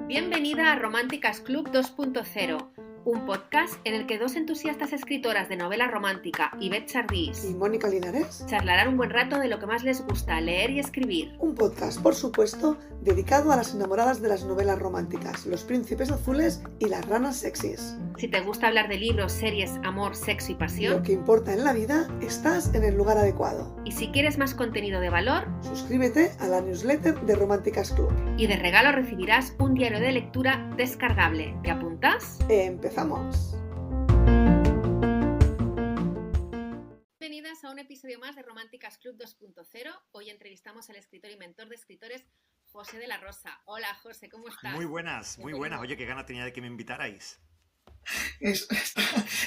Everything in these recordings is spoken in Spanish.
Bienvenida a Románticas Club 2.0, un podcast en el que dos entusiastas escritoras de novela romántica, Ivette Sardís y Mónica Linares, charlarán un buen rato de lo que más les gusta, leer y escribir. Un podcast, por supuesto, dedicado a las enamoradas de las novelas románticas, los príncipes azules y las ranas sexys. Si te gusta hablar de libros, series, amor, sexo y pasión, Lo que importa en la vida, estás en el lugar adecuado. Y si quieres más contenido de valor, suscríbete a la newsletter de Románticas Club. Y de regalo recibirás un diario de lectura descargable. ¿Te apuntas? ¡Empezamos! Bienvenidas a un episodio más de Románticas Club 2.0. Hoy entrevistamos al escritor y mentor de escritores, José de la Rosa. Hola, José, ¿cómo estás? Muy buenas, muy buenas. Oye, qué gana tenía de que me invitarais.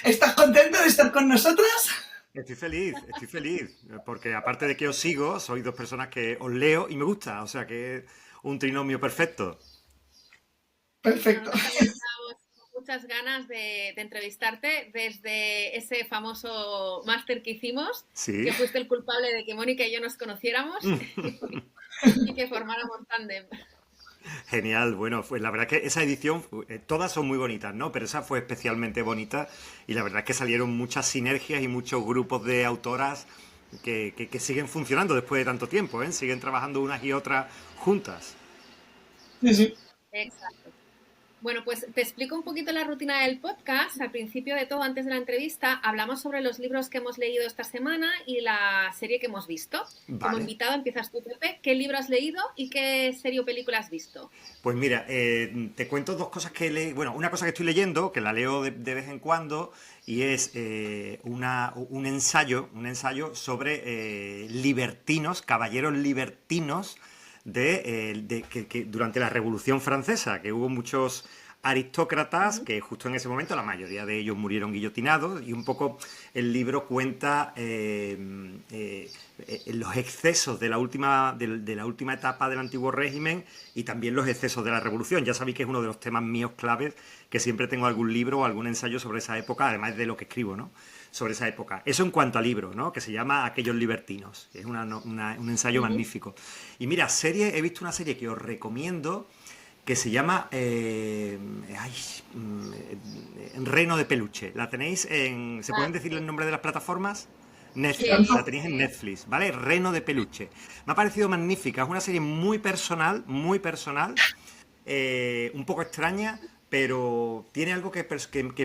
¿Estás contento de estar con nosotras? Estoy feliz, porque aparte de que os sigo, sois dos personas que os leo y me gusta, o sea que es un trinomio perfecto. Perfecto. Bueno, teníamos muchas ganas de entrevistarte desde ese famoso máster que hicimos, Sí. que fuiste el culpable de que Mónica y yo nos conociéramos y que formáramos tándem. Genial, bueno, pues la verdad que esa edición, todas son muy bonitas, ¿no? Pero esa fue especialmente bonita y la verdad es que salieron muchas sinergias y muchos grupos de autoras que siguen funcionando después de tanto tiempo, ¿eh? Siguen trabajando unas y otras juntas. Sí. Exacto. Bueno, pues te explico un poquito la rutina del podcast. Al principio de todo, antes de la entrevista, hablamos sobre los libros que hemos leído esta semana y la serie que hemos visto. Vale. Como invitado empiezas tú, Pepe. ¿Qué libro has leído y qué serie o película has visto? Pues mira, te cuento dos cosas que leí. Bueno, una cosa que estoy leyendo, que la leo de vez en cuando, y es un ensayo sobre libertinos, caballeros libertinos, que durante la Revolución Francesa, que hubo muchos aristócratas que justo en ese momento la mayoría de ellos murieron guillotinados, y un poco el libro cuenta los excesos de la última etapa del antiguo régimen y también los excesos de la revolución. Ya sabéis que es uno de los temas míos claves, que siempre tengo algún libro o algún ensayo sobre esa época, además de lo que escribo, ¿no? Sobre esa época. Eso en cuanto al libro, ¿no? Que se llama Aquellos libertinos. Es un ensayo magnífico. Y mira, he visto una serie que os recomiendo que se llama Reino de Peluche. ¿La tenéis en... ¿Se pueden decir el nombre de las plataformas? Netflix, la tenéis en Netflix, ¿vale? Reino de Peluche. Me ha parecido magnífica. Es una serie muy personal, un poco extraña, pero tiene algo que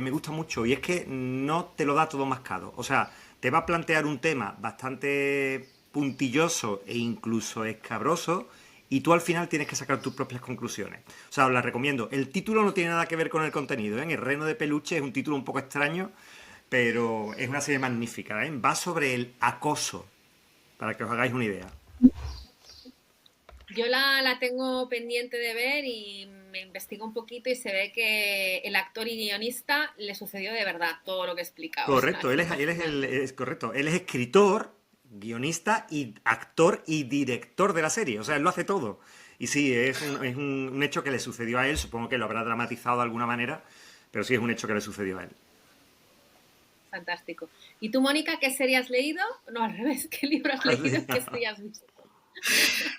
me gusta mucho, y es que no te lo da todo mascado. O sea, te va a plantear un tema bastante puntilloso e incluso escabroso, y tú al final tienes que sacar tus propias conclusiones. O sea, os la recomiendo. El título no tiene nada que ver con el contenido, ¿eh? El Reino de Peluche es un título un poco extraño, pero es una serie magnífica, ¿eh? Va sobre el acoso, para que os hagáis una idea. Yo la tengo pendiente de ver y me investigo un poquito y se ve que el actor y guionista le sucedió de verdad todo lo que he explicado. Correcto, o sea, él es escritor, guionista y actor y director de la serie. O sea, él lo hace todo. Y sí, es un hecho que le sucedió a él. Supongo que lo habrá dramatizado de alguna manera, pero sí es un hecho que le sucedió a él. Fantástico. ¿Y tú, Mónica, qué serie has leído? No, al revés, ¿qué libro has leído y qué serie has visto?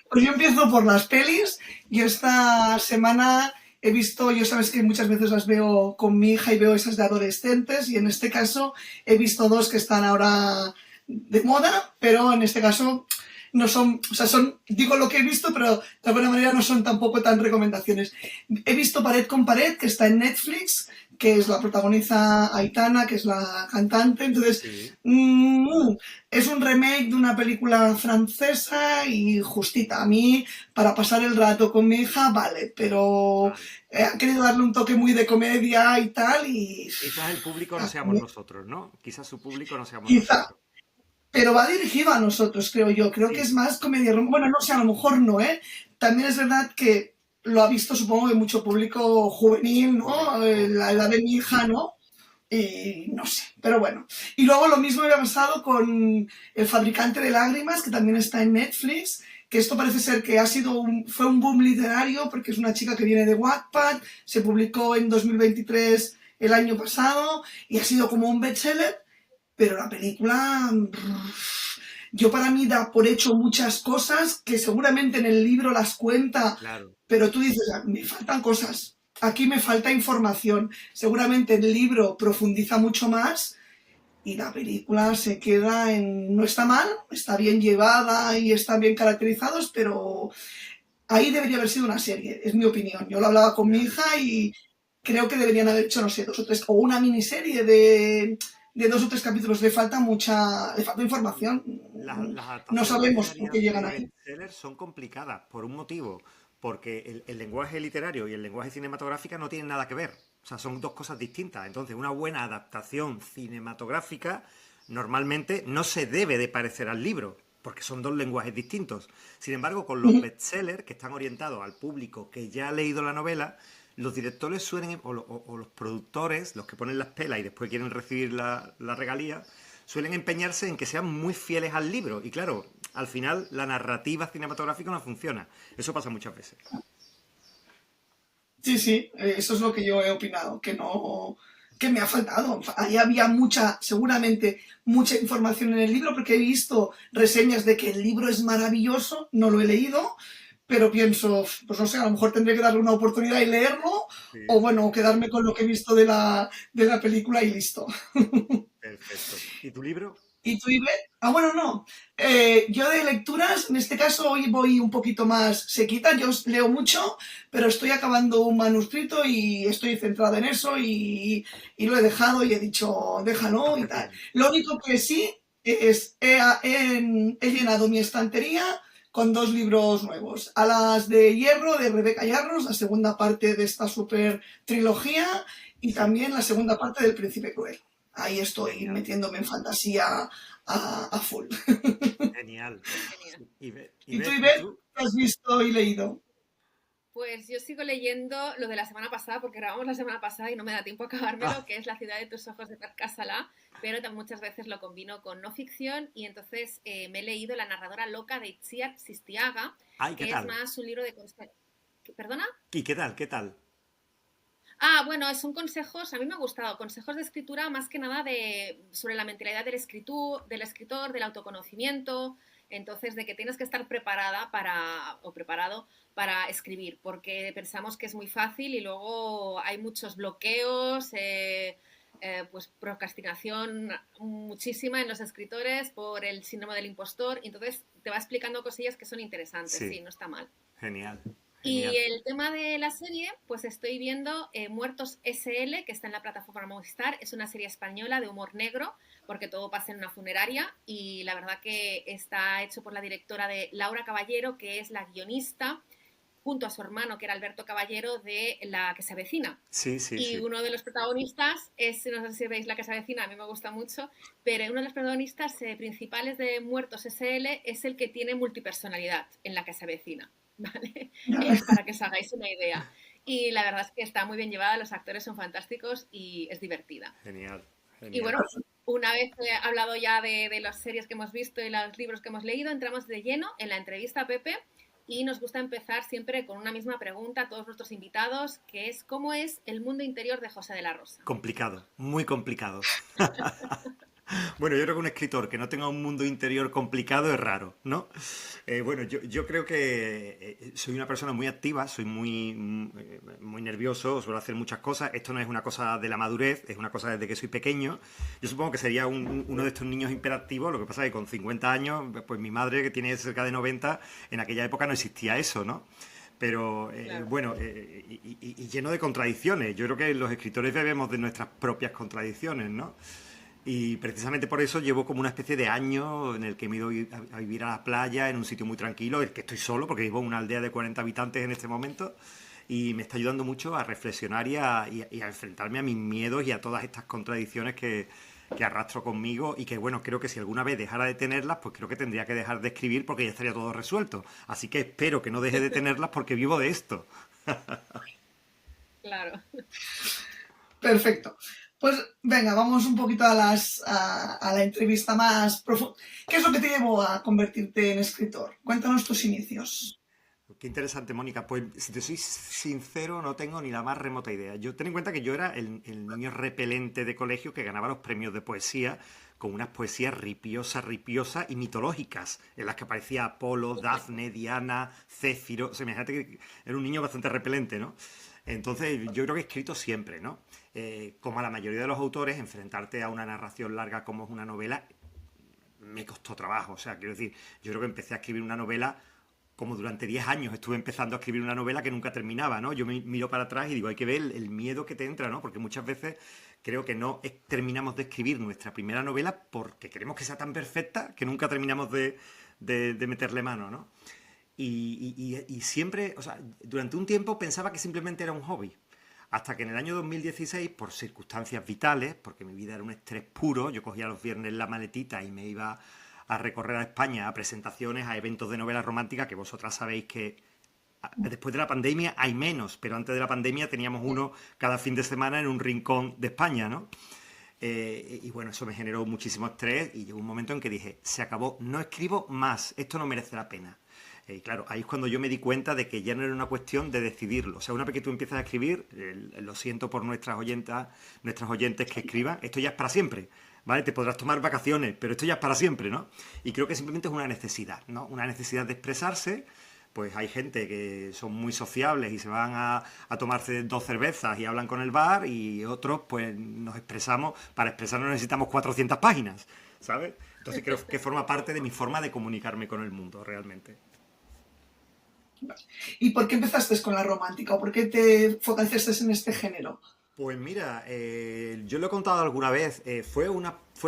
Pues yo empiezo por las pelis. Yo esta semana he visto, yo sabes que muchas veces las veo con mi hija y veo esas de adolescentes, y en este caso he visto dos que están ahora de moda, pero en este caso no son, o sea, digo lo que he visto, pero de alguna manera no son tampoco tan recomendaciones. He visto Pared con Pared, que está en Netflix, que la protagoniza Aitana, que es la cantante. Entonces, Sí. Es un remake de una película francesa y justita. A mí, para pasar el rato con mi hija, vale, pero han querido darle un toque muy de comedia y tal, y... Quizás el público no seamos nosotros, ¿no? Quizás su público no seamos Quizá, nosotros. pero va dirigido a nosotros, creo yo. Creo Sí. que es más comedia. Bueno, no sé, a lo mejor no, ¿eh? También es verdad que lo ha visto, supongo, que mucho público juvenil, ¿no? La edad de mi hija, ¿no? Y no sé, pero bueno. Y luego lo mismo me ha pasado con El fabricante de lágrimas, que también está en Netflix, que esto parece ser que fue un boom literario, porque es una chica que viene de Wattpad, se publicó en 2023 el año pasado, y ha sido como un bestseller, pero la película yo para mí da por hecho muchas cosas que seguramente en el libro las cuenta, Claro. pero tú dices, "Ah, me faltan cosas, aquí me falta información". Seguramente el libro profundiza mucho más y la película se queda en... No está mal, está bien llevada y están bien caracterizados, pero ahí debería haber sido una serie, es mi opinión. Yo lo hablaba con mi Ya. hija y creo que deberían haber hecho, no sé, 2 o 3, o una miniserie de 2 o 3 capítulos. Le falta información. Las No adaptaciones sabemos por qué literarias llegan de ahí. bestsellers son complicadas por un motivo, porque el lenguaje literario y el lenguaje cinematográfico no tienen nada que ver. O sea, son dos cosas distintas. Entonces, una buena adaptación cinematográfica normalmente no se debe de parecer al libro, porque son dos lenguajes distintos. Sin embargo, con los bestsellers, que están orientados al público que ya ha leído la novela, los directores suelen, o los productores, los que ponen las pelas y después quieren recibir la regalía, suelen empeñarse en que sean muy fieles al libro. Y claro, al final la narrativa cinematográfica no funciona. Eso pasa muchas veces. Sí, sí, eso es lo que yo he opinado, que no, que me ha faltado. Ahí había mucha, seguramente, mucha información en el libro, porque he visto reseñas de que el libro es maravilloso, no lo he leído, pero pienso, pues no sé, a lo mejor tendré que darle una oportunidad y leerlo, Sí, o sí, bueno, sí. quedarme con lo que he visto de la película y listo. Perfecto. ¿Y tu libro? ¿Y tú, Ibe? Ah, bueno, no. Yo de lecturas, en este caso hoy voy un poquito más sequita. Yo leo mucho, pero estoy acabando un manuscrito y estoy centrada en eso y lo he dejado y he dicho, déjalo y Haces tal. bien. Lo único que sí es, he llenado mi estantería con 2 libros nuevos. Alas de Hierro de Rebeca Yarros, la segunda parte de esta super trilogía y Sí, también la segunda parte del Príncipe Cruel. Ahí estoy genial, metiéndome en fantasía a full. genial. Genial. ¿Y tú, Ivette, ¿y Ivette, tú? qué has visto y leído? Pues yo sigo leyendo lo de la semana pasada, porque grabamos la semana pasada y no me da tiempo a acabármelo, Ah, que es La ciudad de tus ojos de Paz Casala, pero muchas veces lo combino con no ficción y entonces me he leído La narradora loca de Itziar Sistiaga, ay, ¿qué que es tal? más un libro de... ¿Perdona? ¿Y qué tal? ¿Qué tal? Bueno, son consejos, a mí me ha gustado, consejos de escritura más que nada sobre la mentalidad del escritor, del autoconocimiento, entonces de que tienes que estar preparada o preparado para escribir, porque pensamos que es muy fácil y luego hay muchos bloqueos, pues procrastinación muchísima en los escritores por el síndrome del impostor, y entonces te va explicando cosillas que son interesantes, sí, Sí, no está mal. genial, Y genial. el tema de la serie, pues estoy viendo Muertos SL, que está en la plataforma Movistar. Es una serie española de humor negro, porque todo pasa en una funeraria. Y la verdad que está hecho por la directora de Laura Caballero, que es la guionista, junto a su hermano, que era Alberto Caballero, de La que se avecina. Sí, sí, Y sí. uno de los protagonistas es, no sé si veis La que se avecina, a mí me gusta mucho, pero uno de los protagonistas principales de Muertos SL es el que tiene multipersonalidad en La que se avecina, ¿vale? Para que os hagáis una idea. Y la verdad es que está muy bien llevada, los actores son fantásticos y es divertida. Genial, Y genial. bueno, una vez hablado ya de las series que hemos visto y los libros que hemos leído, entramos de lleno en la entrevista a Pepe y nos gusta empezar siempre con una misma pregunta a todos nuestros invitados, que es ¿cómo es el mundo interior de José de la Rosa? Complicado, muy complicado. Bueno, yo creo que un escritor que no tenga un mundo interior complicado es raro, ¿no? Bueno, yo creo que soy una persona muy activa, soy muy nervioso, suelo hacer muchas cosas. Esto no es una cosa de la madurez, es una cosa desde que soy pequeño. Yo supongo que sería uno de estos niños hiperactivos, lo que pasa es que con 50 años, pues mi madre, que tiene cerca de 90, en aquella época no existía eso, ¿no? Pero Claro. bueno, y lleno de contradicciones. Yo creo que los escritores bebemos de nuestras propias contradicciones, ¿no? Y precisamente por eso llevo como una especie de año en el que me he ido a vivir a la playa, en un sitio muy tranquilo, el que estoy solo, porque vivo en una aldea de 40 habitantes en este momento, y me está ayudando mucho a reflexionar y a enfrentarme a mis miedos y a todas estas contradicciones que arrastro conmigo y que, bueno, creo que si alguna vez dejara de tenerlas, pues creo que tendría que dejar de escribir porque ya estaría todo resuelto. Así que espero que no deje de tenerlas porque vivo de esto. Claro. Perfecto. Pues venga, vamos un poquito a la entrevista más profunda. ¿Qué es lo que te llevó a convertirte en escritor? Cuéntanos tus inicios. Qué interesante, Mónica. Pues si te soy sincero, no tengo ni la más remota idea. Yo ten en cuenta que yo era el niño repelente de colegio que ganaba los premios de poesía con unas poesías ripiosas y mitológicas, en las que aparecía Apolo, Dafne, Diana, Céfiro. O sea, imagínate que era un niño bastante repelente, ¿no? Entonces, yo creo que he escrito siempre, ¿no? Como a la mayoría de los autores, enfrentarte a una narración larga como es una novela, me costó trabajo. O sea, quiero decir, yo creo que empecé a escribir una novela como durante 10 años estuve empezando a escribir una novela que nunca terminaba, ¿no? Yo me miro para atrás y digo, hay que ver el miedo que te entra, ¿no? Porque muchas veces creo que no terminamos de escribir nuestra primera novela porque queremos que sea tan perfecta que nunca terminamos de meterle mano, ¿no? Y siempre, o sea, durante un tiempo pensaba que simplemente era un hobby. Hasta que en el año 2016, por circunstancias vitales, porque mi vida era un estrés puro, yo cogía los viernes la maletita y me iba a recorrer a España, a presentaciones, a eventos de novela romántica, que vosotras sabéis que después de la pandemia hay menos, pero antes de la pandemia teníamos uno cada fin de semana en un rincón de España, ¿no? Y bueno, eso me generó muchísimo estrés y llegó un momento en que dije, se acabó, no escribo más, esto no merece la pena. Y claro, ahí es cuando yo me di cuenta de que ya no era una cuestión de decidirlo. O sea, una vez que tú empiezas a escribir, lo siento por nuestras oyentes que escriban, esto ya es para siempre, ¿vale? Te podrás tomar vacaciones, pero esto ya es para siempre, ¿no? Y creo que simplemente es una necesidad, ¿no? Una necesidad de expresarse. Pues hay gente que son muy sociables y se van a tomarse 2 cervezas y hablan con el bar, y otros pues nos expresamos, para expresarnos necesitamos 400 páginas, ¿sabes? Entonces creo que forma parte de mi forma de comunicarme con el mundo, realmente. ¿Y por qué empezaste con la romántica o por qué te focalizaste en este género? Pues mira, yo lo he contado alguna vez, fue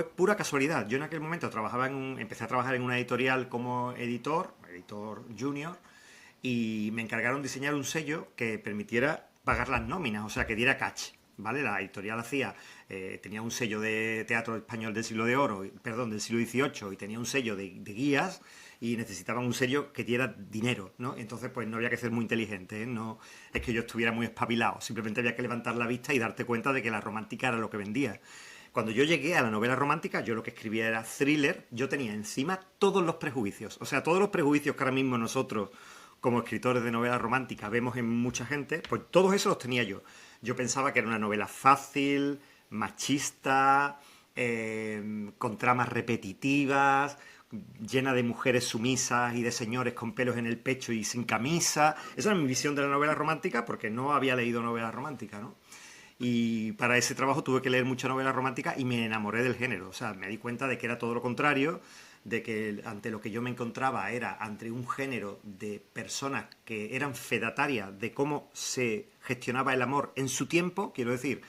pura casualidad. Yo en aquel momento empecé a trabajar en una editorial como editor junior, y me encargaron diseñar un sello que permitiera pagar las nóminas, o sea, que diera catch, ¿vale? La editorial tenía un sello de teatro español del siglo de oro, perdón, del siglo XVIII, y tenía un sello de guías, y necesitaban un sello que diera dinero, ¿no? Entonces, pues no había que ser muy inteligente, ¿eh? No es que yo estuviera muy espabilado, simplemente había que levantar la vista y darte cuenta de que la romántica era lo que vendía. Cuando yo llegué a la novela romántica, yo lo que escribía era thriller, yo tenía encima todos los prejuicios, o sea, todos los prejuicios que ahora mismo nosotros, como escritores de novela romántica, vemos en mucha gente, pues todos esos los tenía yo. Yo pensaba que era una novela fácil, machista, con tramas repetitivas, llena de mujeres sumisas y de señores con pelos en el pecho y sin camisa. Esa era mi visión de la novela romántica, porque no había leído novela romántica, ¿no? Y para ese trabajo tuve que leer mucha novela romántica y me enamoré del género. O sea, me di cuenta de que era todo lo contrario, de que ante lo que yo me encontraba era ante un género de personas que eran fedatarias de cómo se gestionaba el amor en su tiempo. Quiero decir,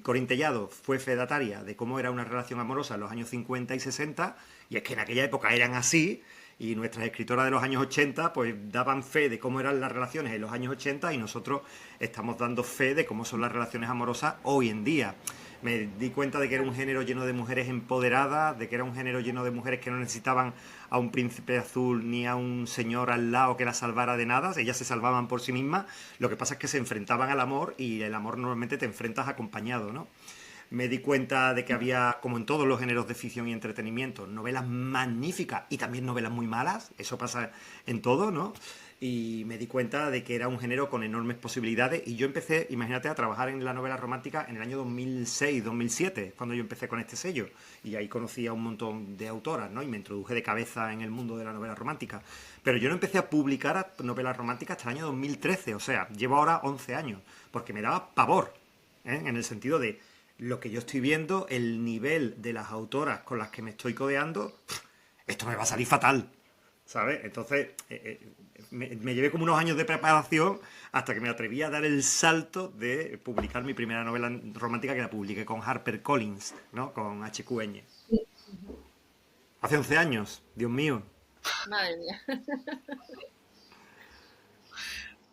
Corín Tellado fue fedataria de cómo era una relación amorosa en los años 50 y 60, y es que en aquella época eran así, y nuestras escritoras de los años 80 pues daban fe de cómo eran las relaciones en los años 80, y nosotros estamos dando fe de cómo son las relaciones amorosas hoy en día. Me di cuenta de que era un género lleno de mujeres empoderadas, de que era un género lleno de mujeres que no necesitaban a un príncipe azul ni a un señor al lado que las salvara de nada, ellas se salvaban por sí mismas. Lo que pasa es que se enfrentaban al amor, y el amor normalmente te enfrentas acompañado, ¿no? Me di cuenta de que había, como en todos los géneros de ficción y entretenimiento, novelas magníficas y también novelas muy malas, eso pasa en todo, ¿no? Y me di cuenta de que era un género con enormes posibilidades, y yo empecé, imagínate, a trabajar en la novela romántica en el año 2006-2007, cuando yo empecé con este sello, y ahí conocí a un montón de autoras, ¿no? Y me introduje de cabeza en el mundo de la novela romántica. Pero yo no empecé a publicar novelas románticas hasta el año 2013, o sea, llevo ahora 11 años, porque me daba pavor, ¿eh? En el sentido de lo que yo estoy viendo, el nivel de las autoras con las que me estoy codeando, esto me va a salir fatal, ¿sabes? Entonces, me llevé como unos años de preparación hasta que me atreví a dar el salto de publicar mi primera novela romántica, que la publiqué con HarperCollins, ¿no? Con H.Q. Eñe. Hace 11 años, Dios mío. Madre mía.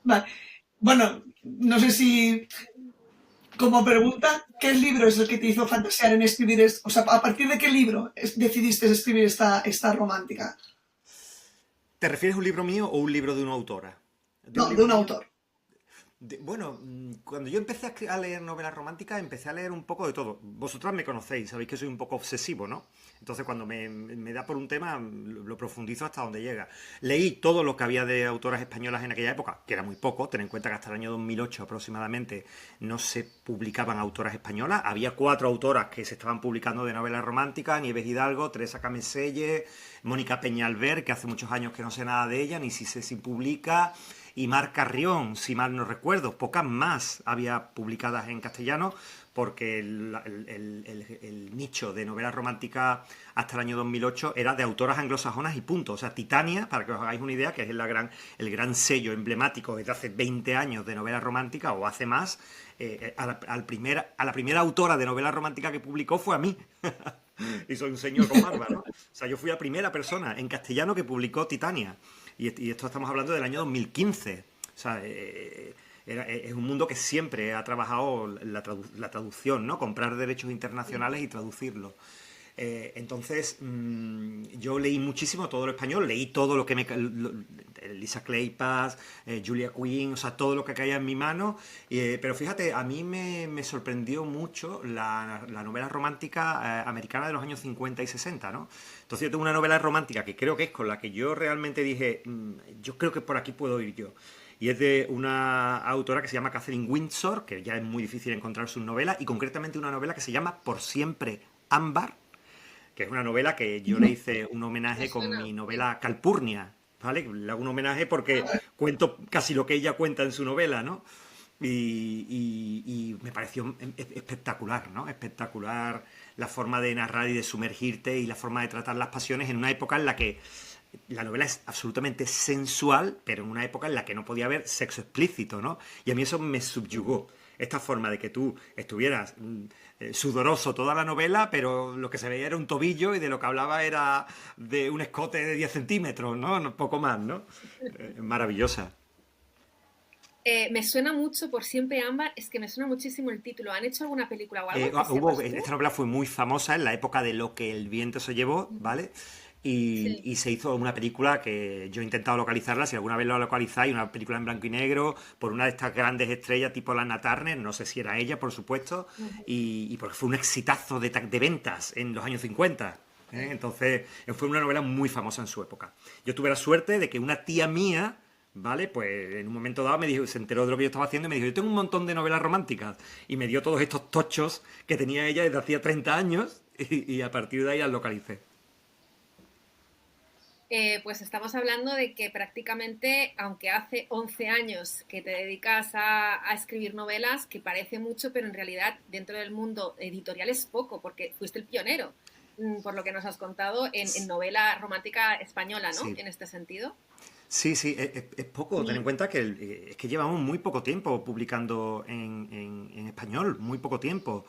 Vale. Bueno, no sé si, como pregunta, ¿qué libro es el que te hizo fantasear en escribir esto? O sea, ¿a partir de qué libro decidiste escribir esta romántica? ¿Te refieres a un libro mío o un libro de una autora? No, de un autor. Bueno, cuando yo empecé a leer novelas románticas, empecé a leer un poco de todo. Vosotras me conocéis, sabéis que soy un poco obsesivo, ¿no? Entonces, cuando me da por un tema, lo profundizo hasta donde llega. Leí todo lo que había de autoras españolas en aquella época, que era muy poco. Ten en cuenta que hasta el año 2008 aproximadamente no se publicaban autoras españolas. Había 4 autoras que se estaban publicando de novelas románticas: Nieves Hidalgo, Teresa Cameselle, Mónica Peñalver, que hace muchos años que no sé nada de ella, ni si se publica, y Mar Carrión, si mal no recuerdo. Pocas más había publicadas en castellano, porque el nicho de novela romántica hasta el año 2008 era de autoras anglosajonas y punto. O sea, Titania, para que os hagáis una idea, que es el gran sello emblemático desde hace 20 años de novela romántica, o hace más, a la primera autora de novela romántica que publicó fue a mí. Y soy un señor con barba, ¿no? O sea, yo fui la primera persona en castellano que publicó Titania. Y esto estamos hablando del año 2015. O sea, es un mundo que siempre ha trabajado la traducción, ¿no? Comprar derechos internacionales y traducirlos. Entonces, yo leí muchísimo todo lo español, leí todo lo que Lisa Kleypas, Julia Quinn, o sea, todo lo que caía en mi mano. Pero fíjate, a mí me sorprendió mucho la novela romántica americana de los años 50 y 60, ¿no? Entonces yo tengo una novela romántica que creo que es con la que yo realmente dije, yo creo que por aquí puedo ir yo. Y es de una autora que se llama Catherine Windsor, que ya es muy difícil encontrar sus novelas, y concretamente una novela que se llama Por siempre Ámbar, que es una novela que yo le hice un homenaje con mi novela Calpurnia, ¿vale? Le hago un homenaje porque cuento casi lo que ella cuenta en su novela, ¿no? Y me pareció espectacular, ¿no? Espectacular la forma de narrar y de sumergirte, y la forma de tratar las pasiones en una época en la que la novela es absolutamente sensual, pero en una época en la que no podía haber sexo explícito, ¿no? Y a mí eso me subyugó. Esta forma de que tú estuvieras sudoroso toda la novela, pero lo que se veía era un tobillo, y de lo que hablaba era de un escote de 10 centímetros, ¿no? Poco más, ¿no? Maravillosa. Me suena mucho Por siempre Ámbar, es que me suena muchísimo el título. ¿Han hecho alguna película o algo que sepas tú? Esta novela fue muy famosa en la época de Lo que el viento se llevó, ¿vale? Sí. Y se hizo una película que yo he intentado localizarla, si alguna vez lo localizáis, una película en blanco y negro, por una de estas grandes estrellas tipo Lana Turner, no sé si era ella, por supuesto, y porque fue un exitazo de ventas en los años 50. Entonces, fue una novela muy famosa en su época. Yo tuve la suerte de que una tía mía, ¿vale? Pues en un momento dado me dijo, se enteró de lo que yo estaba haciendo, y me dijo, yo tengo un montón de novelas románticas, y me dio todos estos tochos que tenía ella desde hacía 30 años, y a partir de ahí las localicé. Pues estamos hablando de que prácticamente, aunque hace 11 años que te dedicas a escribir novelas, que parece mucho, pero en realidad dentro del mundo editorial es poco, porque fuiste el pionero, por lo que nos has contado, en novela romántica española, ¿no? Sí. En este sentido. Sí, sí, es poco. Ten en cuenta que, es que llevamos muy poco tiempo publicando en español, muy poco tiempo.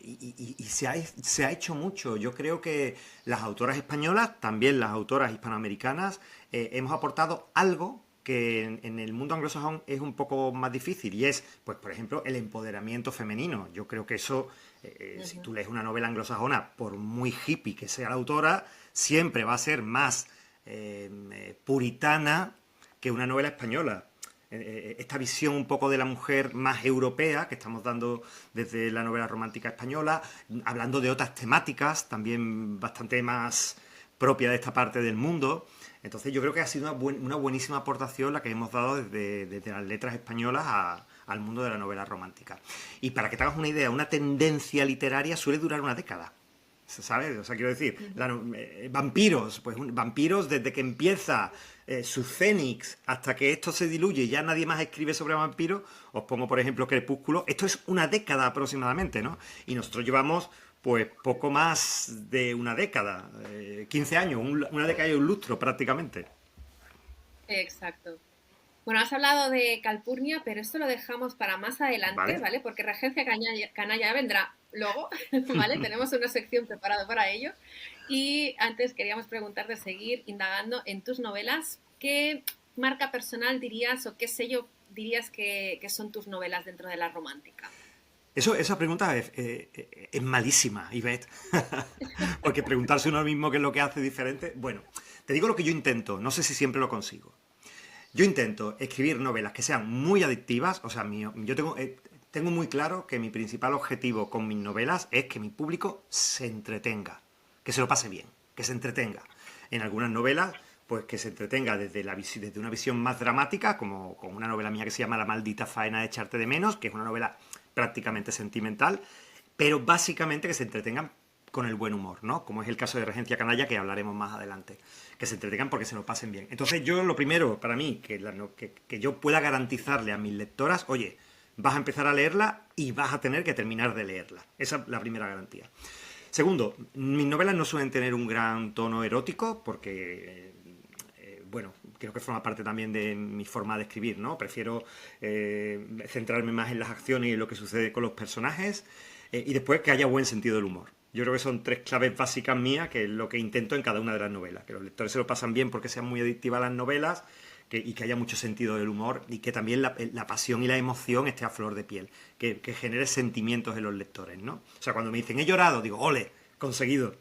Y se ha hecho mucho. Yo creo que las autoras españolas, también las autoras hispanoamericanas, hemos aportado algo que en el mundo anglosajón es un poco más difícil, y es, pues, por ejemplo, el empoderamiento femenino. Yo creo que eso, si tú lees una novela anglosajona, por muy hippie que sea la autora, siempre va a ser más puritana que una novela española. Esta visión un poco de la mujer más europea que estamos dando desde la novela romántica española, hablando de otras temáticas también bastante más propias de esta parte del mundo. Entonces yo creo que ha sido una buenísima aportación la que hemos dado desde las letras españolas al mundo de la novela romántica. Y para que te hagas una idea, una tendencia literaria suele durar una década, ¿sabes? O sea, quiero decir, vampiros, pues vampiros desde que empieza su Fénix hasta que esto se diluye y ya nadie más escribe sobre vampiros. Os pongo, por ejemplo, Crepúsculo. Esto es una década aproximadamente, ¿no? Y nosotros llevamos, pues, poco más de una década, 15 años, una década y un lustro prácticamente. Exacto. Bueno, has hablado de Calpurnia, pero esto lo dejamos para más adelante, ¿vale? Porque Regencia Canalla vendrá luego, ¿vale? Tenemos una sección preparada para ello. Y antes queríamos preguntarte, seguir indagando en tus novelas. ¿Qué marca personal dirías o qué sello dirías que son tus novelas dentro de la romántica? Esa pregunta es malísima, Ivette. Porque preguntarse uno mismo qué es lo que hace diferente. Bueno, te digo lo que yo intento, no sé si siempre lo consigo. Yo intento escribir novelas que sean muy adictivas, o sea, yo tengo muy claro que mi principal objetivo con mis novelas es que mi público se entretenga, que se lo pase bien, que se entretenga. En algunas novelas, pues que se entretenga desde una visión más dramática, como una novela mía que se llama La maldita faena de echarte de menos, que es una novela prácticamente sentimental, pero básicamente que se entretengan con el buen humor, ¿no? Como es el caso de Regencia Canalla, que hablaremos más adelante. Que se entretengan porque se lo pasen bien. Entonces yo, lo primero, para mí, que yo pueda garantizarle a mis lectoras, oye, vas a empezar a leerla y vas a tener que terminar de leerla. Esa es la primera garantía. Segundo, mis novelas no suelen tener un gran tono erótico porque, bueno, creo que forma parte también de mi forma de escribir, ¿no? Prefiero centrarme más en las acciones y en lo que sucede con los personajes y después que haya buen sentido del humor. Yo creo que son 3 claves básicas mías, que es lo que intento en cada una de las novelas. Que los lectores se lo pasan bien porque sean muy adictivas las novelas y que haya mucho sentido del humor y que también la pasión y la emoción esté a flor de piel. Que genere sentimientos en los lectores, ¿no? O sea, cuando me dicen he llorado, digo, ¡ole! Conseguido.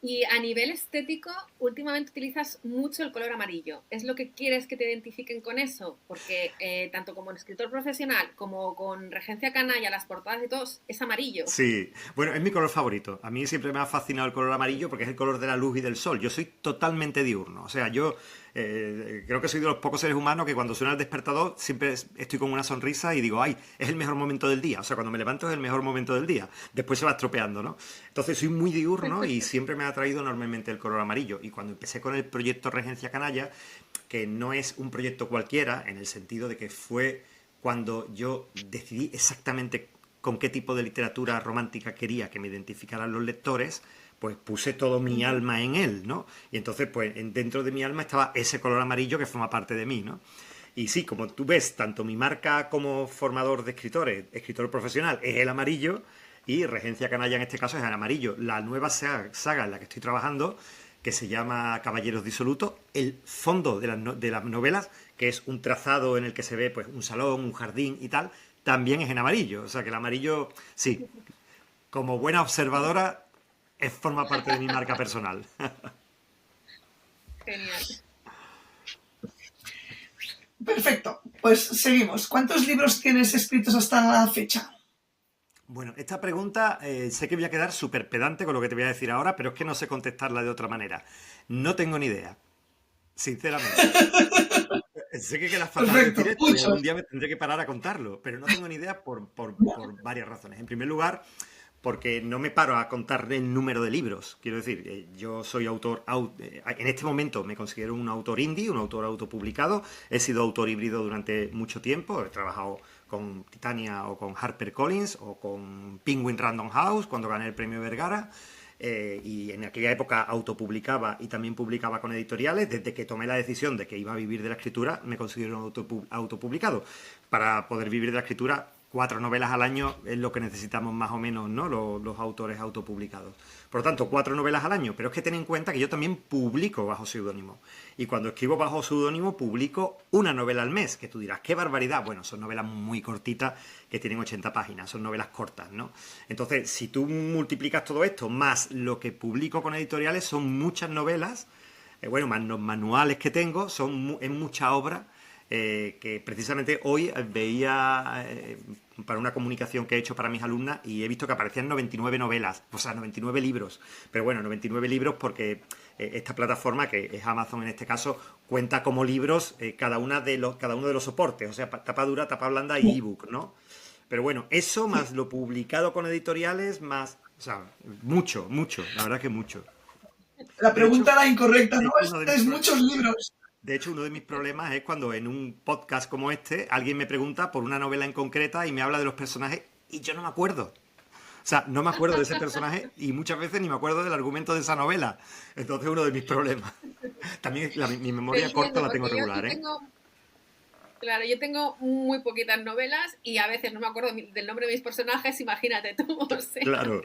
Y a nivel estético, últimamente utilizas mucho el color amarillo. ¿Es lo que quieres que te identifiquen con eso? Porque tanto como escritor profesional como con Regencia Canalla, las portadas de todos, es amarillo. Sí, bueno, es mi color favorito. A mí siempre me ha fascinado el color amarillo porque es el color de la luz y del sol. Yo soy totalmente diurno. O sea, yo creo que soy de los pocos seres humanos que cuando suena el despertador siempre estoy con una sonrisa y digo, ay, es el mejor momento del día. O sea, cuando me levanto es el mejor momento del día. Después se va estropeando, ¿no? Entonces soy muy diurno y siempre me ha atraído enormemente el color amarillo. Y cuando empecé con el proyecto Regencia Canalla, que no es un proyecto cualquiera, en el sentido de que fue cuando yo decidí exactamente con qué tipo de literatura romántica quería que me identificaran los lectores, pues puse todo mi alma en él, ¿no? Y entonces, pues dentro de mi alma estaba ese color amarillo que forma parte de mí, ¿no? Y sí, como tú ves, tanto mi marca como formador de escritores, escritor profesional, es el amarillo, y Regencia Canalla en este caso es el amarillo. La nueva saga en la que estoy trabajando, que se llama Caballeros Disolutos, el fondo de las novelas, que es un trazado en el que se ve pues un salón, un jardín y tal, también es en amarillo. O sea que el amarillo, sí, como buena observadora, forma parte de mi marca personal. Genial. Perfecto, pues seguimos. ¿Cuántos libros tienes escritos hasta la fecha? Bueno, esta pregunta sé que voy a quedar súper pedante con lo que te voy a decir ahora, pero es que no sé contestarla de otra manera. No tengo ni idea, sinceramente. Sé que quedas fatal en Perfecto, directo y muchos. algún día me tendré que parar a contarlo, pero no tengo ni idea por varias razones. En primer lugar, porque no me paro a contar el número de libros. Quiero decir, yo soy autor, en este momento me considero un autor indie, un autor autopublicado. He sido autor híbrido durante mucho tiempo. He trabajado con Titania o con HarperCollins o con Penguin Random House cuando gané el premio Vergara. Y en aquella época autopublicaba y también publicaba con editoriales. Desde que tomé la decisión de que iba a vivir de la escritura, me considero un autopublicado. Para poder vivir de la escritura, 4 novelas al año es lo que necesitamos más o menos, ¿no? Los autores autopublicados. Por lo tanto, 4 novelas al año. Pero es que ten en cuenta que yo también publico bajo seudónimo. Y cuando escribo bajo seudónimo, publico una novela al mes. Que tú dirás, ¡qué barbaridad! Bueno, son novelas muy cortitas que tienen 80 páginas. Son novelas cortas, ¿no? Entonces, si tú multiplicas todo esto más lo que publico con editoriales, son muchas novelas. Bueno, más los manuales que tengo, es mucha obra. Que precisamente hoy veía para una comunicación que he hecho para mis alumnas y he visto que aparecían 99 novelas, o sea, 99 libros. Pero bueno, 99 libros porque esta plataforma, que es Amazon en este caso, cuenta como libros cada uno de los soportes, o sea, tapa dura, tapa blanda y ebook, ¿no? Pero bueno, eso más lo publicado con editoriales, más, o sea, mucho, la verdad que mucho. La pregunta era incorrecta, ¿no? Es mis muchos libros. De hecho, uno de mis problemas es cuando en un podcast como este alguien me pregunta por una novela en concreta y me habla de los personajes y yo no me acuerdo. O sea, no me acuerdo de ese personaje y muchas veces ni me acuerdo del argumento de esa novela. Entonces, uno de mis problemas. También mi memoria corta la tengo regular, ¿eh? Claro, yo tengo muy poquitas novelas y a veces no me acuerdo del nombre de mis personajes, imagínate tú. O sea, Claro,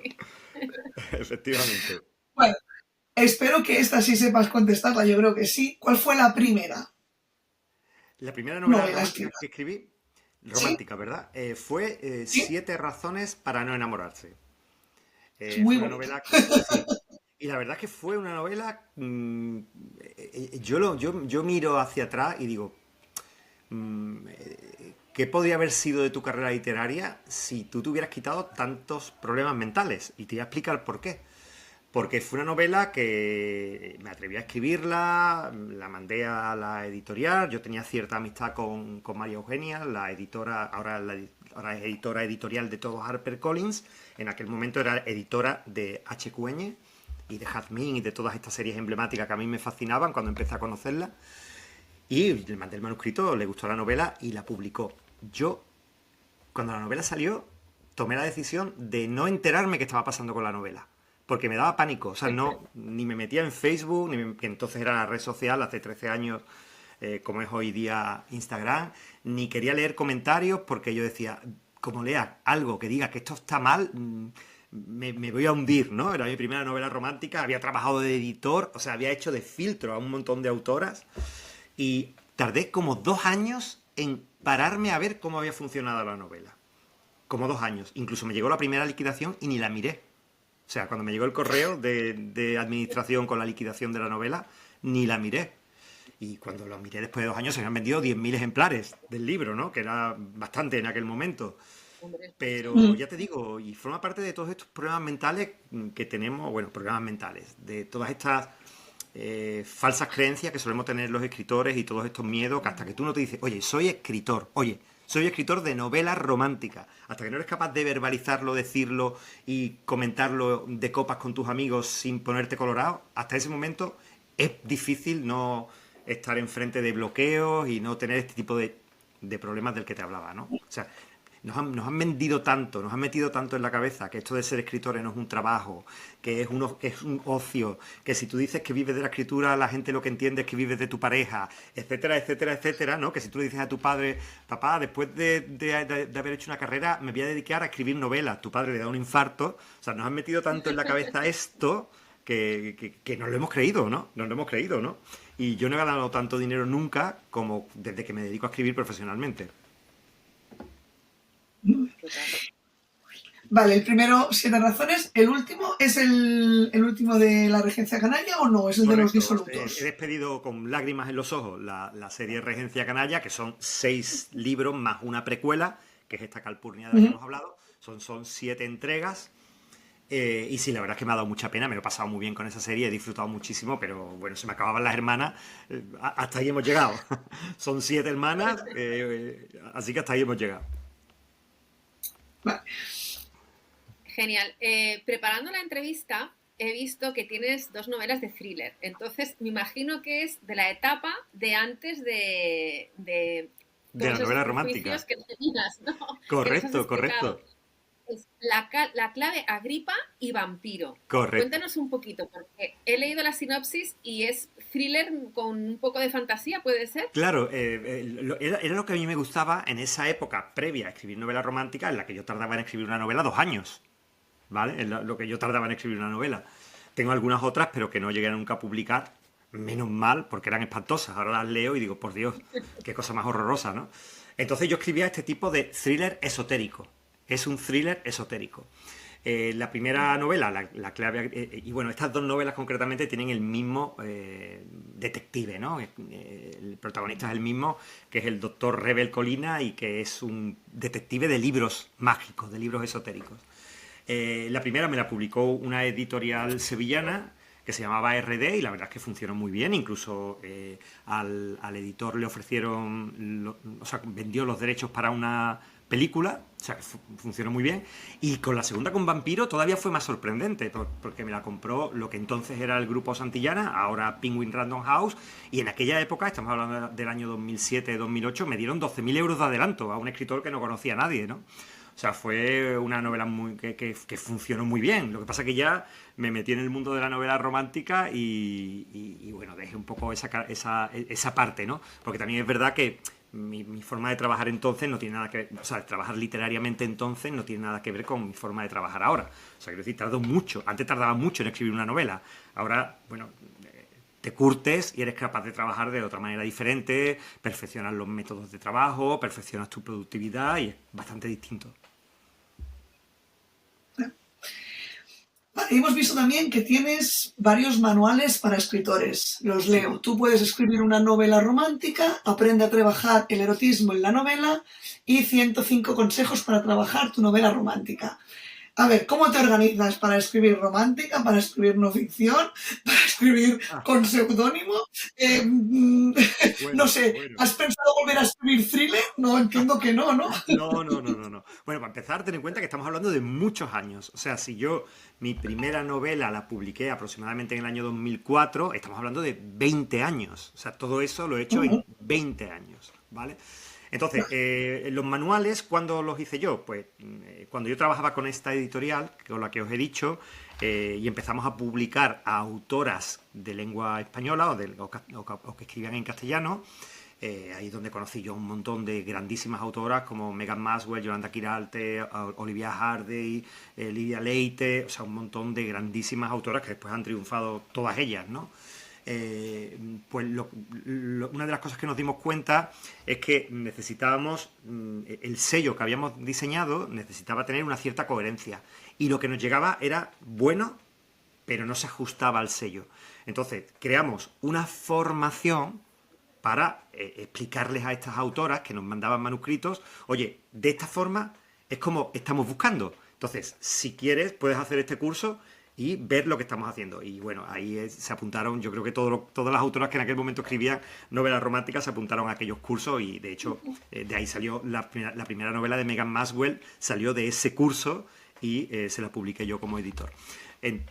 efectivamente. Bueno, espero que esta sí sepas contestarla, yo creo que sí. ¿Cuál fue la primera La primera novela novela romántica escrita? que escribí, ¿Sí? romántica, ¿verdad? Fue ¿Sí? 7 razones para no enamorarse. Es muy Fue una bonito. novela, sí. Y la verdad es que fue una novela yo miro hacia atrás y digo, ¿qué podría haber sido de tu carrera literaria si tú te hubieras quitado tantos problemas mentales? Y te voy a explicar por qué. Porque fue una novela que me atreví a escribirla, la mandé a la editorial, yo tenía cierta amistad con María Eugenia, la editora, ahora es editora editorial de todo HarperCollins, en aquel momento era editora de HQN y de Jazmín y de todas estas series emblemáticas que a mí me fascinaban cuando empecé a conocerla. Y le mandé el manuscrito, le gustó la novela y la publicó. Yo, cuando la novela salió, tomé la decisión de no enterarme qué estaba pasando con la novela. Porque me daba pánico. O sea, ni me metía en Facebook, que entonces era la red social, hace 13 años, como es hoy día Instagram, ni quería leer comentarios porque yo decía, como lea algo que diga que esto está mal, me voy a hundir, ¿no? Era mi primera novela romántica, había trabajado de editor, o sea, había hecho de filtro a un montón de autoras. Y tardé como 2 años en pararme a ver cómo había funcionado la novela. Como 2 años. Incluso me llegó la primera liquidación y ni la miré. O sea, cuando me llegó el correo de administración con la liquidación de la novela, ni la miré. Y cuando lo miré después de 2 años se habían vendido 10.000 ejemplares del libro, ¿no? Que era bastante en aquel momento. Pero ya te digo, y forma parte de todos estos problemas mentales que tenemos, bueno, problemas mentales, de todas estas falsas creencias que solemos tener los escritores y todos estos miedos que hasta que tú no te dices, oye, soy escritor de novelas románticas, hasta que no eres capaz de verbalizarlo, decirlo y comentarlo de copas con tus amigos sin ponerte colorado, hasta ese momento es difícil no estar enfrente de bloqueos y no tener este tipo de problemas del que te hablaba, ¿no? O sea, nos han vendido tanto, nos han metido tanto en la cabeza que esto de ser escritores no es un trabajo, que es un ocio, que si tú dices que vives de la escritura, la gente lo que entiende es que vives de tu pareja, etcétera, etcétera, etcétera, ¿no? Que si tú le dices a tu padre, papá, después de haber hecho una carrera, me voy a dedicar a escribir novelas, tu padre le da un infarto. O sea, nos han metido tanto en la cabeza esto que nos lo hemos creído, ¿no? Nos lo hemos creído, ¿no? Y yo no he ganado tanto dinero nunca como desde que me dedico a escribir profesionalmente. Vale, el primero, 7 razones. ¿El último es el último de la Regencia Canaria o no? Es el de los disolutos. He despedido con lágrimas en los ojos la serie Regencia Canalla, que son 6 libros más una precuela, que es esta Calpurnia de la que hemos hablado. Son 7 entregas. Y sí, la verdad es que me ha dado mucha pena, me lo he pasado muy bien con esa serie, he disfrutado muchísimo, pero bueno, se me acababan las hermanas, hasta ahí hemos llegado. Son 7 hermanas, así que hasta ahí hemos llegado. Vale. Genial. Preparando la entrevista he visto que tienes 2 novelas de thriller, entonces me imagino que es de la etapa de antes de la novela romántica. Que tenías, ¿no? Correcto, correcto. Es la clave Agripa y Vampiro. Correcto. Cuéntanos un poquito, porque he leído la sinopsis y es thriller con un poco de fantasía, ¿puede ser? Claro, era lo que a mí me gustaba en esa época previa a escribir novela romántica, en la que yo tardaba en escribir una novela 2 años, ¿vale? En lo que yo tardaba en escribir una novela. Tengo algunas otras, pero que no llegué nunca a publicar, menos mal, porque eran espantosas. Ahora las leo y digo, por Dios, qué cosa más horrorosa, ¿no? Entonces yo escribía este tipo de thriller esotérico. Es un thriller esotérico. La primera novela, la clave... y bueno, estas 2 novelas concretamente tienen el mismo detective, ¿no? El protagonista es el mismo, que es el doctor Rebel Colina y que es un detective de libros mágicos, de libros esotéricos. La primera me la publicó una editorial sevillana que se llamaba RD y la verdad es que funcionó muy bien. Incluso al editor le ofrecieron... o sea, vendió los derechos para una película, o sea, funcionó muy bien. Y con la segunda, con Vampiro, todavía fue más sorprendente, porque me la compró lo que entonces era el Grupo Santillana, ahora Penguin Random House, y en aquella época, estamos hablando del año 2007-2008, me dieron 12.000 euros de adelanto a un escritor que no conocía a nadie, ¿no? O sea, fue una novela que funcionó muy bien. Lo que pasa es que ya me metí en el mundo de la novela romántica y bueno, dejé un poco esa parte, ¿no? Porque también es verdad que mi forma de trabajar entonces no tiene nada que ver, o sea, trabajar literariamente entonces no tiene nada que ver con mi forma de trabajar ahora. O sea, quiero decir, tardó mucho. Antes tardaba mucho en escribir una novela. Ahora, bueno, te curtes y eres capaz de trabajar de otra manera diferente, perfeccionas los métodos de trabajo, perfeccionas tu productividad y es bastante distinto. Vale, hemos visto también que tienes varios manuales para escritores. Los leo. Tú puedes escribir una novela romántica, aprende a trabajar el erotismo en la novela y 105 consejos para trabajar tu novela romántica. A ver, ¿cómo te organizas para escribir romántica, para escribir no ficción, para escribir con seudónimo? No sé, ¿has pensado volver a escribir thriller? No, entiendo que no, ¿no? No. Bueno, para empezar, ten en cuenta que estamos hablando de muchos años. O sea, si yo mi primera novela la publiqué aproximadamente en el año 2004, estamos hablando de 20 años. O sea, todo eso lo he hecho en 20 años, ¿vale? Entonces, los manuales, ¿cuándo los hice yo? Pues cuando yo trabajaba con esta editorial, con la que os he dicho, y empezamos a publicar a autoras de lengua española o que escribían en castellano, ahí es donde conocí yo un montón de grandísimas autoras como Megan Maswell, Yolanda Quiralte, Olivia Hardy, Lidia Leite, o sea, un montón de grandísimas autoras que después han triunfado todas ellas, ¿no? Pues una de las cosas que nos dimos cuenta es que necesitábamos, el sello que habíamos diseñado necesitaba tener una cierta coherencia y lo que nos llegaba era bueno, pero no se ajustaba al sello. Entonces creamos una formación para explicarles a estas autoras que nos mandaban manuscritos, oye, de esta forma es como estamos buscando. Entonces, si quieres, puedes hacer este curso y ver lo que estamos haciendo. Y bueno, ahí se apuntaron, yo creo que todas las autoras que en aquel momento escribían novelas románticas se apuntaron a aquellos cursos y de hecho de ahí salió la primera novela de Megan Maswell, salió de ese curso y se la publiqué yo como editor.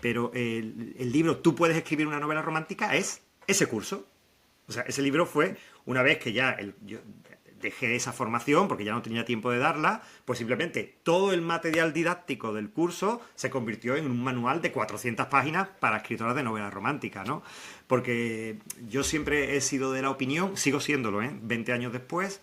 Pero el libro Tú puedes escribir una novela romántica es ese curso. O sea, ese libro fue una vez que ya yo dejé esa formación porque ya no tenía tiempo de darla, pues simplemente todo el material didáctico del curso se convirtió en un manual de 400 páginas para escritoras de novelas románticas, ¿no? Porque yo siempre he sido de la opinión, sigo siéndolo, 20 años después,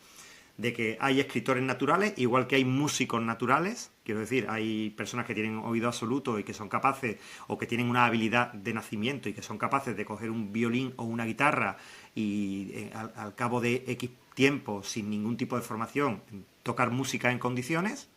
de que hay escritores naturales, igual que hay músicos naturales. Quiero decir, hay personas que tienen oído absoluto y que son capaces, o que tienen una habilidad de nacimiento y que son capaces de coger un violín o una guitarra y al cabo de X tiempo, sin ningún tipo de formación, tocar música en condiciones.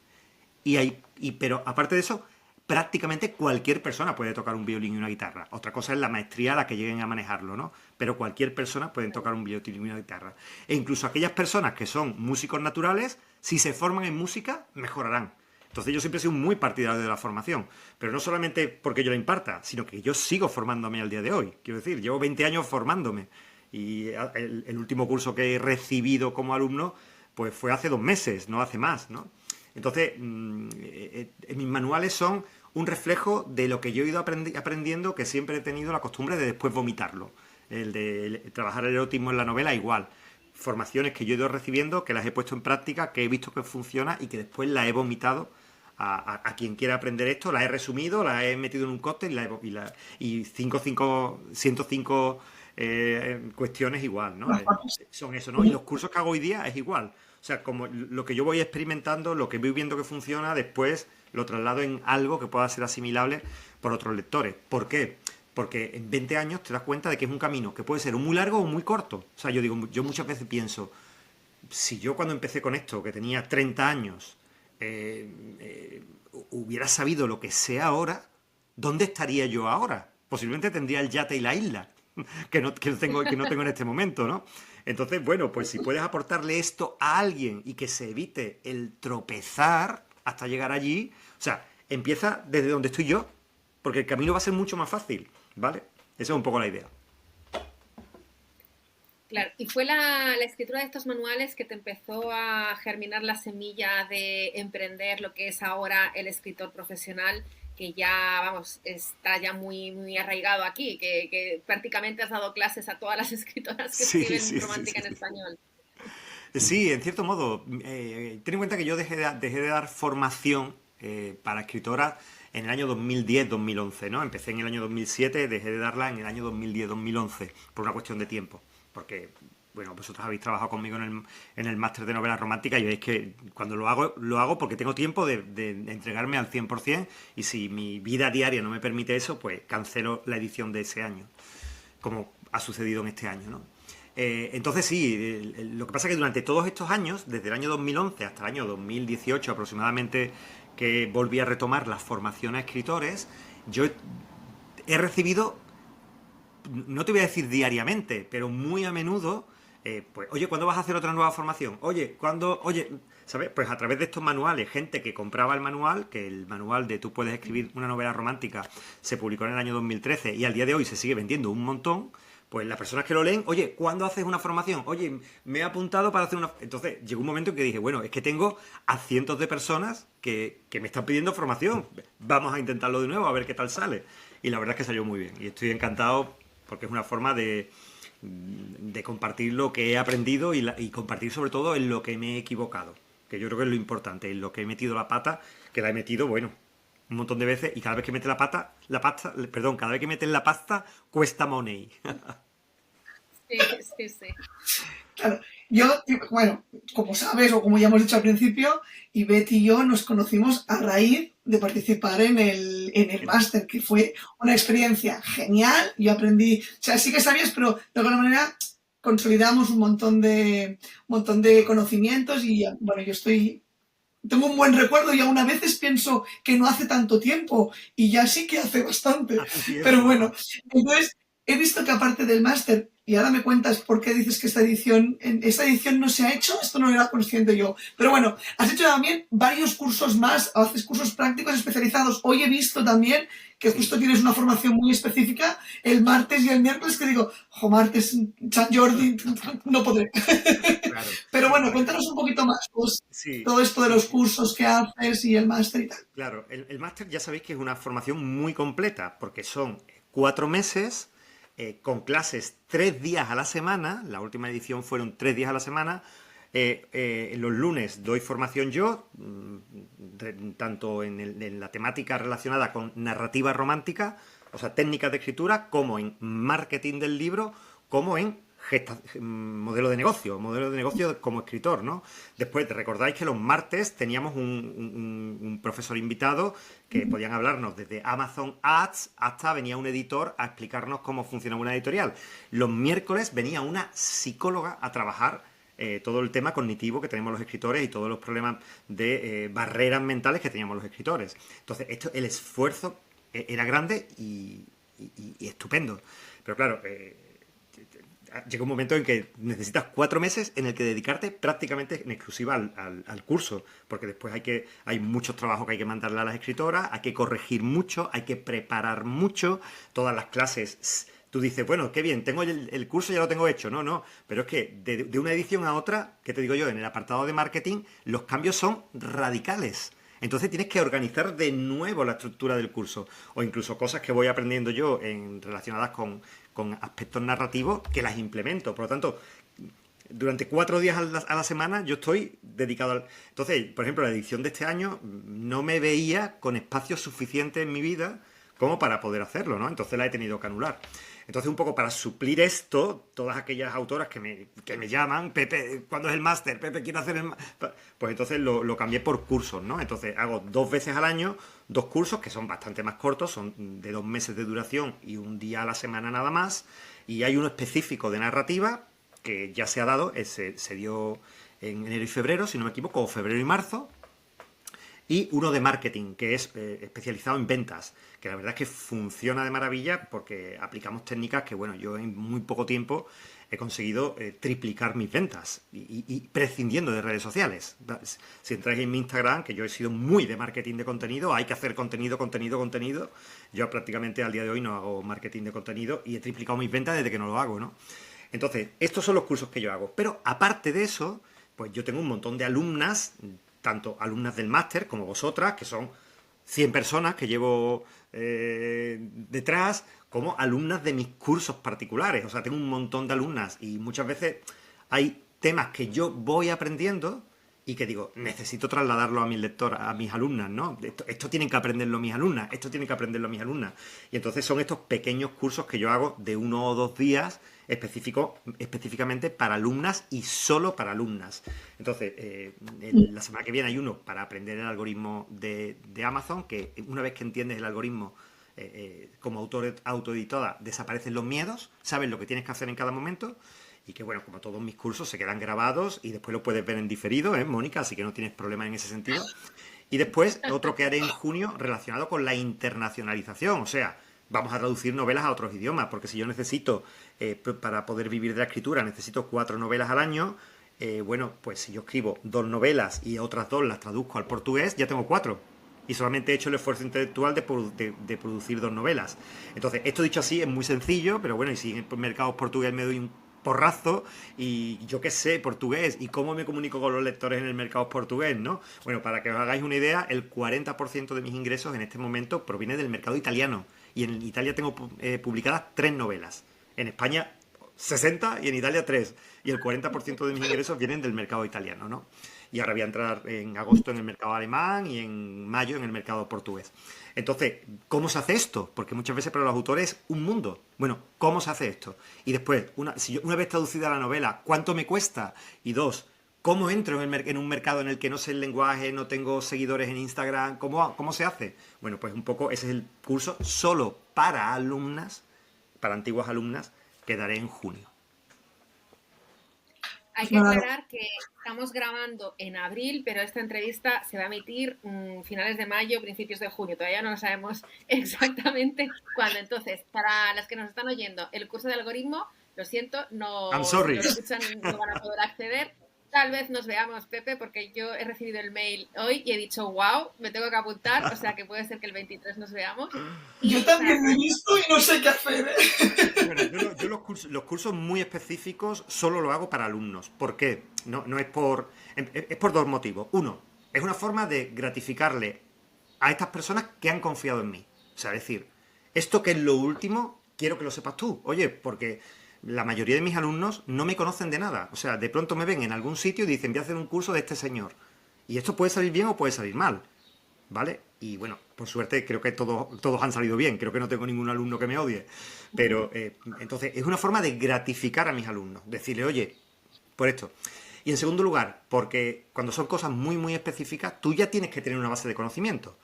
Pero aparte de eso, prácticamente cualquier persona puede tocar un violín y una guitarra. Otra cosa es la maestría a la que lleguen a manejarlo, ¿no? Pero cualquier persona puede tocar un violín y una guitarra. E incluso aquellas personas que son músicos naturales, si se forman en música, mejorarán. Entonces yo siempre he sido muy partidario de la formación, pero no solamente porque yo la imparta, sino que yo sigo formándome al día de hoy. Quiero decir, llevo 20 años formándome y el último curso que he recibido como alumno pues fue hace 2 meses, no hace más, ¿no? Entonces, mis manuales son un reflejo de lo que yo he ido aprendiendo, que siempre he tenido la costumbre de después vomitarlo. El de trabajar el erotismo en la novela, igual. Formaciones que yo he ido recibiendo, que las he puesto en práctica, que he visto que funciona y que después las he vomitado a quien quiera aprender esto. Las he resumido, las he metido en un cóctel y 105 cuestiones igual, ¿no? Son eso, ¿no? Y los cursos que hago hoy día es igual. O sea, como lo que yo voy experimentando, lo que voy viendo que funciona, después lo traslado en algo que pueda ser asimilable por otros lectores. ¿Por qué? Porque en 20 años te das cuenta de que es un camino que puede ser muy largo o muy corto. O sea, yo muchas veces pienso, si yo cuando empecé con esto, que tenía 30 años, hubiera sabido lo que sé ahora, ¿dónde estaría yo ahora? Posiblemente tendría el yate y la isla, que no tengo en este momento, ¿no? Entonces, bueno, pues si puedes aportarle esto a alguien y que se evite el tropezar hasta llegar allí, o sea, empieza desde donde estoy yo, porque el camino va a ser mucho más fácil, ¿vale? Esa es un poco la idea. Claro, y fue la escritura de estos manuales que te empezó a germinar la semilla de emprender lo que es ahora el escritor profesional, que ya, vamos, está ya muy, muy arraigado aquí, que prácticamente has dado clases a todas las escritoras que escriben romántica en español. Sí, en cierto modo. Ten en cuenta que yo dejé de dar formación para escritoras en el año 2010-2011, ¿no? Empecé en el año 2007, dejé de darla en el año 2010-2011, por una cuestión de tiempo. Porque, bueno, vosotros habéis trabajado conmigo en el máster de novela romántica y veis que cuando lo hago porque tengo tiempo de entregarme al 100%, y si mi vida diaria no me permite eso, pues cancelo la edición de ese año, como ha sucedido en este año, ¿no? Entonces sí, lo que pasa es que durante todos estos años, desde el año 2011 hasta el año 2018 aproximadamente, que volví a retomar la formación a escritores, yo he recibido, no te voy a decir diariamente, pero muy a menudo, pues, oye, ¿cuándo vas a hacer otra nueva formación? Oye, ¿cuándo? Oye, ¿sabes? Pues a través de estos manuales, gente que compraba el manual, que el manual de Tú puedes escribir una novela romántica se publicó en el año 2013 y al día de hoy se sigue vendiendo un montón. Pues las personas que lo leen, oye, ¿cuándo haces una formación? Oye, me he apuntado para hacer una... Entonces, llegó un momento en que dije, bueno, es que tengo a cientos de personas que me están pidiendo formación. Vamos a intentarlo de nuevo, a ver qué tal sale. Y la verdad es que salió muy bien. Y estoy encantado porque es una forma de compartir lo que he aprendido y compartir sobre todo en lo que me he equivocado. Que yo creo que es lo importante, en lo que he metido la pata, que la he metido, bueno, un montón de veces y cada vez que metes cada vez que metes la pasta cuesta money. Sí, sí, sí. Claro, yo, bueno, como sabes o como ya hemos dicho al principio, Ivette y yo nos conocimos a raíz de participar en el máster, que fue una experiencia genial. Yo aprendí, o sea, sí que sabías, pero de alguna manera consolidamos un montón de conocimientos y, bueno, tengo un buen recuerdo y aún a veces pienso que no hace tanto tiempo y ya sí que hace bastante. Pero bueno, entonces he visto que aparte del máster, y ahora me cuentas por qué dices que esta edición no se ha hecho, esto no era consciente yo. Pero bueno, has hecho también varios cursos más, haces cursos prácticos especializados. Hoy he visto también que justo tienes una formación muy específica el martes y el miércoles que digo, martes, San Jordi, no podré. Claro. Pero bueno, cuéntanos un poquito más, pues, Sí, todo esto de sí, los sí. cursos que haces y el máster y tal. Claro, el máster ya sabéis que es una formación muy completa, porque son 4 meses con clases 3 días a la semana. La última edición fueron 3 días a la semana. Los lunes doy formación yo, tanto en la temática relacionada con narrativa romántica, o sea, técnicas de escritura, como en marketing del libro, como en modelo de negocio como escritor, ¿no? Después, recordáis que los martes teníamos un profesor invitado que podían hablarnos desde Amazon Ads hasta venía un editor a explicarnos cómo funciona una editorial. Los miércoles venía una psicóloga a trabajar todo el tema cognitivo que tenemos los escritores y todos los problemas de barreras mentales que teníamos los escritores. Entonces, el esfuerzo era grande y estupendo. Pero claro, llega un momento en que necesitas 4 meses en el que dedicarte prácticamente en exclusiva al curso, porque después hay muchos trabajos que hay que mandarle a las escritoras, hay que corregir mucho, hay que preparar mucho, todas las clases. Tú dices, bueno, qué bien, tengo el curso, ya lo tengo hecho. No, pero es que de una edición a otra, ¿qué te digo yo? En el apartado de marketing, los cambios son radicales. Entonces tienes que organizar de nuevo la estructura del curso, o incluso cosas que voy aprendiendo yo relacionadas con aspectos narrativos que las implemento. Por lo tanto, durante 4 días a la semana yo estoy dedicado al... Entonces, por ejemplo, la edición de este año no me veía con espacio suficiente en mi vida como para poder hacerlo, ¿no? Entonces la he tenido que anular. Entonces, un poco para suplir esto, todas aquellas autoras que me llaman, Pepe, ¿cuándo es el máster? Pepe, quiero hacer el máster. Pues entonces lo cambié por cursos, ¿no? Entonces hago 2 veces al año 2 cursos que son bastante más cortos, son de 2 meses de duración y un día a la semana nada más. Y hay uno específico de narrativa que ya se ha dado, se dio en enero y febrero, si no me equivoco, o febrero y marzo. Y uno de marketing, que es especializado en ventas, que la verdad es que funciona de maravilla porque aplicamos técnicas que, bueno, yo en muy poco tiempo he conseguido triplicar mis ventas y prescindiendo de redes sociales. Si entráis en mi Instagram, que yo he sido muy de marketing de contenido, hay que hacer contenido. Yo prácticamente al día de hoy no hago marketing de contenido y he triplicado mis ventas desde que no lo hago, ¿no? Entonces, estos son los cursos que yo hago. Pero aparte de eso, pues yo tengo un montón de alumnas, tanto alumnas del máster como vosotras, que son 100 personas que llevo detrás, como alumnas de mis cursos particulares. O sea, tengo un montón de alumnas y muchas veces hay temas que yo voy aprendiendo y que digo, necesito trasladarlo a mis lectoras, a mis alumnas, ¿no? Esto tienen que aprenderlo mis alumnas, Y entonces son estos pequeños cursos que yo hago de 1 o 2 días específicamente para alumnas y solo para alumnas. Entonces, la semana que viene hay uno para aprender el algoritmo de Amazon, que una vez que entiendes el algoritmo como autoeditora, desaparecen los miedos, sabes lo que tienes que hacer en cada momento. Y que, bueno, como todos mis cursos se quedan grabados y después lo puedes ver en diferido, Mónica? Así que no tienes problema en ese sentido. Y después, otro que haré en junio relacionado con la internacionalización. O sea, vamos a traducir novelas a otros idiomas, porque si yo necesito, para poder vivir de la escritura, necesito 4 novelas al año, bueno, pues si yo escribo 2 novelas y otras 2 las traduzco al portugués, ya tengo 4. Y solamente he hecho el esfuerzo intelectual de producir 2 novelas. Entonces, esto dicho así es muy sencillo, pero bueno, y si en el mercado portugués me doy un porrazo y yo qué sé, portugués, y cómo me comunico con los lectores en el mercado portugués, ¿no? Bueno, para que os hagáis una idea, el 40% de mis ingresos en este momento proviene del mercado italiano. Y en Italia tengo publicadas 3 novelas. En España 60 y en Italia 3. Y el 40% de mis ingresos vienen del mercado italiano, ¿no? Y ahora voy a entrar en agosto en el mercado alemán y en mayo en el mercado portugués. Entonces, ¿cómo se hace esto? Porque muchas veces para los autores es un mundo. Bueno, ¿cómo se hace esto? Y después, una vez traducida la novela, ¿cuánto me cuesta? Y 2, ¿cómo entro en un mercado en el que no sé el lenguaje, no tengo seguidores en Instagram? ¿Cómo se hace? Bueno, pues un poco ese es el curso solo para alumnas, para antiguas alumnas, que daré en junio. Hay que aclarar que estamos grabando en abril, pero esta entrevista se va a emitir finales de mayo, principios de junio. Todavía no sabemos exactamente cuándo. Entonces, para las que nos están oyendo, el curso de algoritmo, lo siento, no, I'm sorry. si lo escuchan, no van a poder acceder. Tal vez nos veamos, Pepe, porque yo he recibido el mail hoy y he dicho, wow, me tengo que apuntar, o sea que puede ser que el 23 nos veamos. Yo también lo he visto y no sé qué hacer. Bueno, yo los cursos muy específicos solo lo hago para alumnos. ¿Por qué? No es por... Es por 2 motivos. Uno, es una forma de gratificarle a estas personas que han confiado en mí. O sea, es decir, esto que es lo último, quiero que lo sepas tú. Oye, porque la mayoría de mis alumnos no me conocen de nada. O sea, de pronto me ven en algún sitio y dicen, voy a hacer un curso de este señor. Y esto puede salir bien o puede salir mal. ¿Vale? Y bueno, por suerte creo que todos han salido bien. Creo que no tengo ningún alumno que me odie. Pero entonces es una forma de gratificar a mis alumnos. Decirle, oye, por esto. Y en segundo lugar, porque cuando son cosas muy, muy específicas, tú ya tienes que tener una base de conocimiento.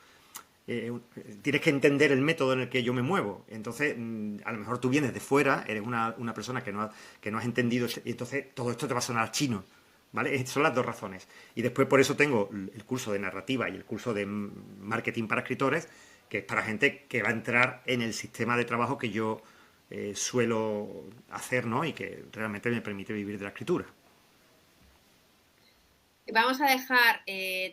Tienes que entender el método en el que yo me muevo. Entonces, a lo mejor tú vienes de fuera, eres una persona que no has entendido, y entonces todo esto te va a sonar chino, ¿vale? Son las 2 razones. Y después por eso tengo el curso de narrativa y el curso de marketing para escritores, que es para gente que va a entrar en el sistema de trabajo que yo suelo hacer, ¿no? Y que realmente me permite vivir de la escritura. Vamos a dejar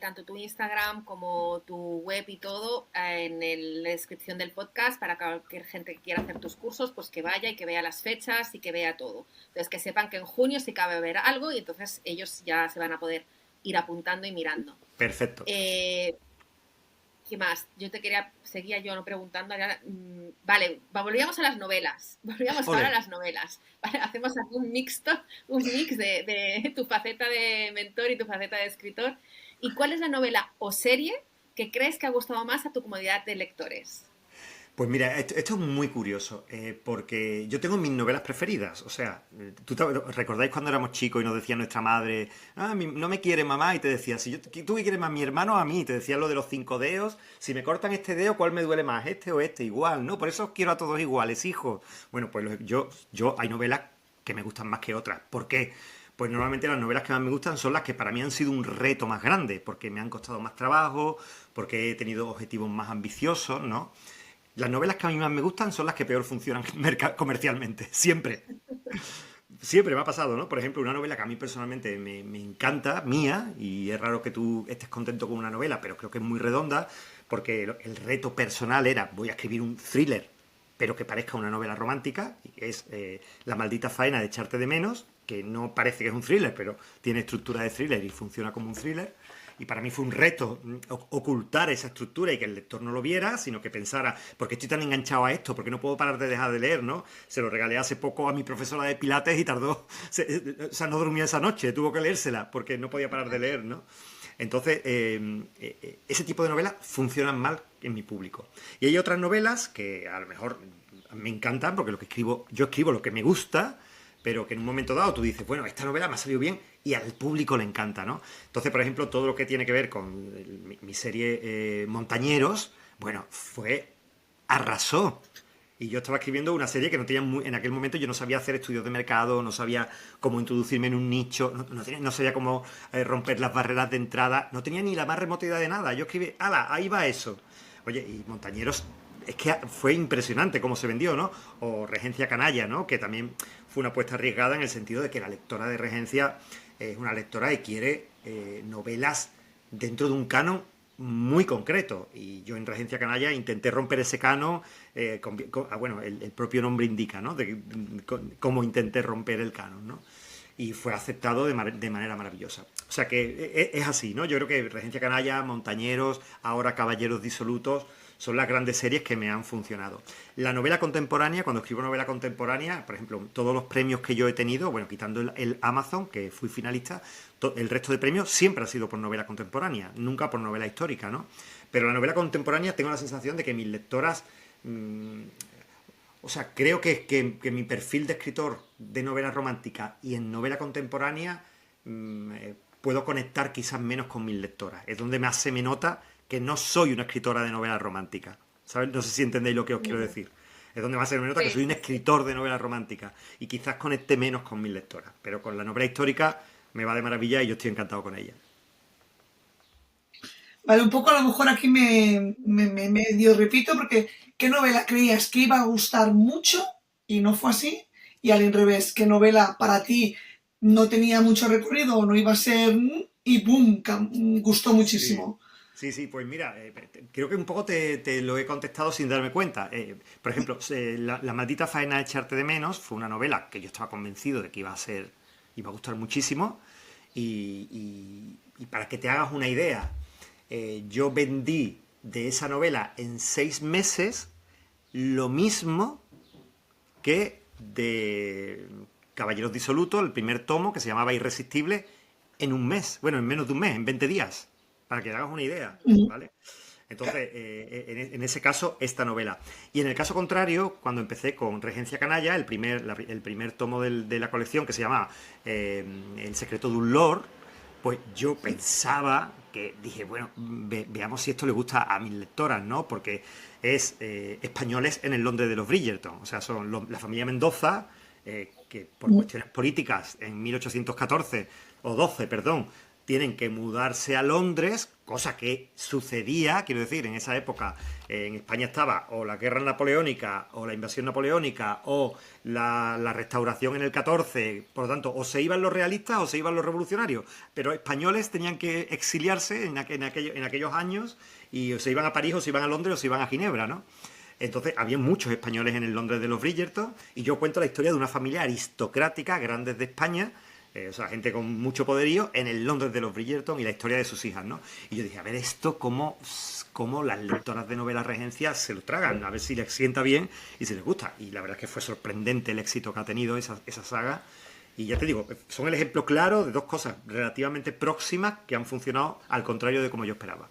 tanto tu Instagram como tu web y todo en la descripción del podcast para que cualquier gente que quiera hacer tus cursos, pues que vaya y que vea las fechas y que vea todo. Entonces, que sepan que en junio sí cabe ver algo y entonces ellos ya se van a poder ir apuntando y mirando. Perfecto. ¿Qué más? Seguía yo no preguntando. Vale, volvíamos a las novelas. Volvíamos ahora a las novelas. Vale, hacemos aquí un mix de tu faceta de mentor y tu faceta de escritor. ¿Y cuál es la novela o serie que crees que ha gustado más a tu comunidad de lectores? Pues mira, esto es muy curioso, porque yo tengo mis novelas preferidas. O sea, ¿recordáis cuando éramos chicos y nos decía nuestra madre, no me quiere mamá? Y te decía, si tú me quieres más, mi hermano a mí. Te decía lo de los 5 dedos. Si me cortan este dedo, ¿cuál me duele más? ¿Este o este? Igual, ¿no? Por eso os quiero a todos iguales, hijos. Bueno, pues yo hay novelas que me gustan más que otras. ¿Por qué? Pues normalmente las novelas que más me gustan son las que para mí han sido un reto más grande, porque me han costado más trabajo, porque he tenido objetivos más ambiciosos, ¿no? Las novelas que a mí más me gustan son las que peor funcionan comercialmente, siempre. Siempre me ha pasado, ¿no? Por ejemplo, una novela que a mí personalmente me encanta, mía, y es raro que tú estés contento con una novela, pero creo que es muy redonda, porque el reto personal era, voy a escribir un thriller, pero que parezca una novela romántica, y que es La maldita faena de echarte de menos, que no parece que es un thriller, pero tiene estructura de thriller y funciona como un thriller. Y para mí fue un reto ocultar esa estructura y que el lector no lo viera, sino que pensara, ¿por qué estoy tan enganchado a esto? ¿Por qué no puedo parar de dejar de leer, no? Se lo regalé hace poco a mi profesora de pilates y tardó, o sea, no dormía esa noche, tuvo que leérsela porque no podía parar de leer, ¿no? Entonces, ese tipo de novelas funcionan mal en mi público. Y hay otras novelas que a lo mejor me encantan porque yo escribo lo que me gusta, pero que en un momento dado tú dices, bueno, esta novela me ha salido bien y al público le encanta, ¿no? Entonces, por ejemplo, todo lo que tiene que ver con mi serie Montañeros, bueno, arrasó. Y yo estaba escribiendo una serie que no tenía en aquel momento yo no sabía hacer estudios de mercado, no sabía cómo introducirme en un nicho, no sabía cómo romper las barreras de entrada, no tenía ni la más remota idea de nada. Yo escribí, ¡hala! Ahí va eso. Oye, y Montañeros, es que fue impresionante cómo se vendió, ¿no? O Regencia Canalla, ¿no? Que también fue una apuesta arriesgada en el sentido de que la lectora de Regencia es una lectora y quiere novelas dentro de un canon muy concreto. Y yo en Regencia Canalla intenté romper ese canon, bueno, el propio nombre indica, ¿no? Cómo intenté romper el canon, ¿no? Y fue aceptado de manera maravillosa. O sea que es así, ¿no? Yo creo que Regencia Canalla, Montañeros, ahora Caballeros Disolutos, son las grandes series que me han funcionado. La novela contemporánea, cuando escribo novela contemporánea, por ejemplo, todos los premios que yo he tenido, bueno, quitando el Amazon, que fui finalista, el resto de premios siempre ha sido por novela contemporánea, nunca por novela histórica, ¿no? Pero la novela contemporánea tengo la sensación de que mis lectoras... o sea, creo que mi perfil de escritor de novela romántica y en novela contemporánea puedo conectar quizás menos con mis lectoras. Es donde más se me nota que no soy una escritora de novela romántica. ¿Sabes? No sé si entendéis lo que os quiero decir. Es donde más se me nota que soy un escritor de novela romántica y quizás conecte menos con mis lectoras. Pero con la novela histórica me va de maravilla y yo estoy encantado con ella. Vale, un poco a lo mejor aquí me medio repito, porque ¿qué novela creías que iba a gustar mucho y no fue así? Y al revés, ¿qué novela para ti no tenía mucho recorrido o no iba a ser y boom, gustó muchísimo? Sí, pues mira, creo que un poco te lo he contestado sin darme cuenta. Por ejemplo, la maldita faena de echarte de menos fue una novela que yo estaba convencido de que iba a gustar muchísimo. Y para que te hagas una idea, yo vendí de esa novela en 6 meses lo mismo que de Caballeros Disolutos, el primer tomo, que se llamaba Irresistible, en un mes. Bueno, en menos de un mes, en 20 días. Para que te hagas una idea, ¿vale? Entonces, en ese caso, esta novela. Y en el caso contrario, cuando empecé con Regencia Canalla, el primer tomo de la colección, que se llama El secreto de un lord, pues yo pensaba que dije, bueno, veamos si esto le gusta a mis lectoras, ¿no? Porque es españoles en el Londres de los Bridgerton. O sea, son la familia Mendoza, que por cuestiones políticas en 1814, o 12, perdón, tienen que mudarse a Londres, cosa que sucedía, quiero decir, en esa época en España estaba o la guerra napoleónica, o la invasión napoleónica, o la restauración en el 14, por lo tanto, o se iban los realistas o se iban los revolucionarios, pero españoles tenían que exiliarse en aquellos años y o se iban a París, o se iban a Londres, o se iban a Ginebra, ¿no? Entonces, había muchos españoles en el Londres de los Bridgerton, y yo cuento la historia de una familia aristocrática, grandes de España, o sea, gente con mucho poderío, en el Londres de los Bridgerton y la historia de sus hijas, ¿no? Y yo dije, a ver, esto cómo las lectoras de novela Regencia se lo tragan, a ver si les sienta bien y si les gusta. Y la verdad es que fue sorprendente el éxito que ha tenido esa saga. Y ya te digo, son el ejemplo claro de dos cosas relativamente próximas que han funcionado al contrario de como yo esperaba.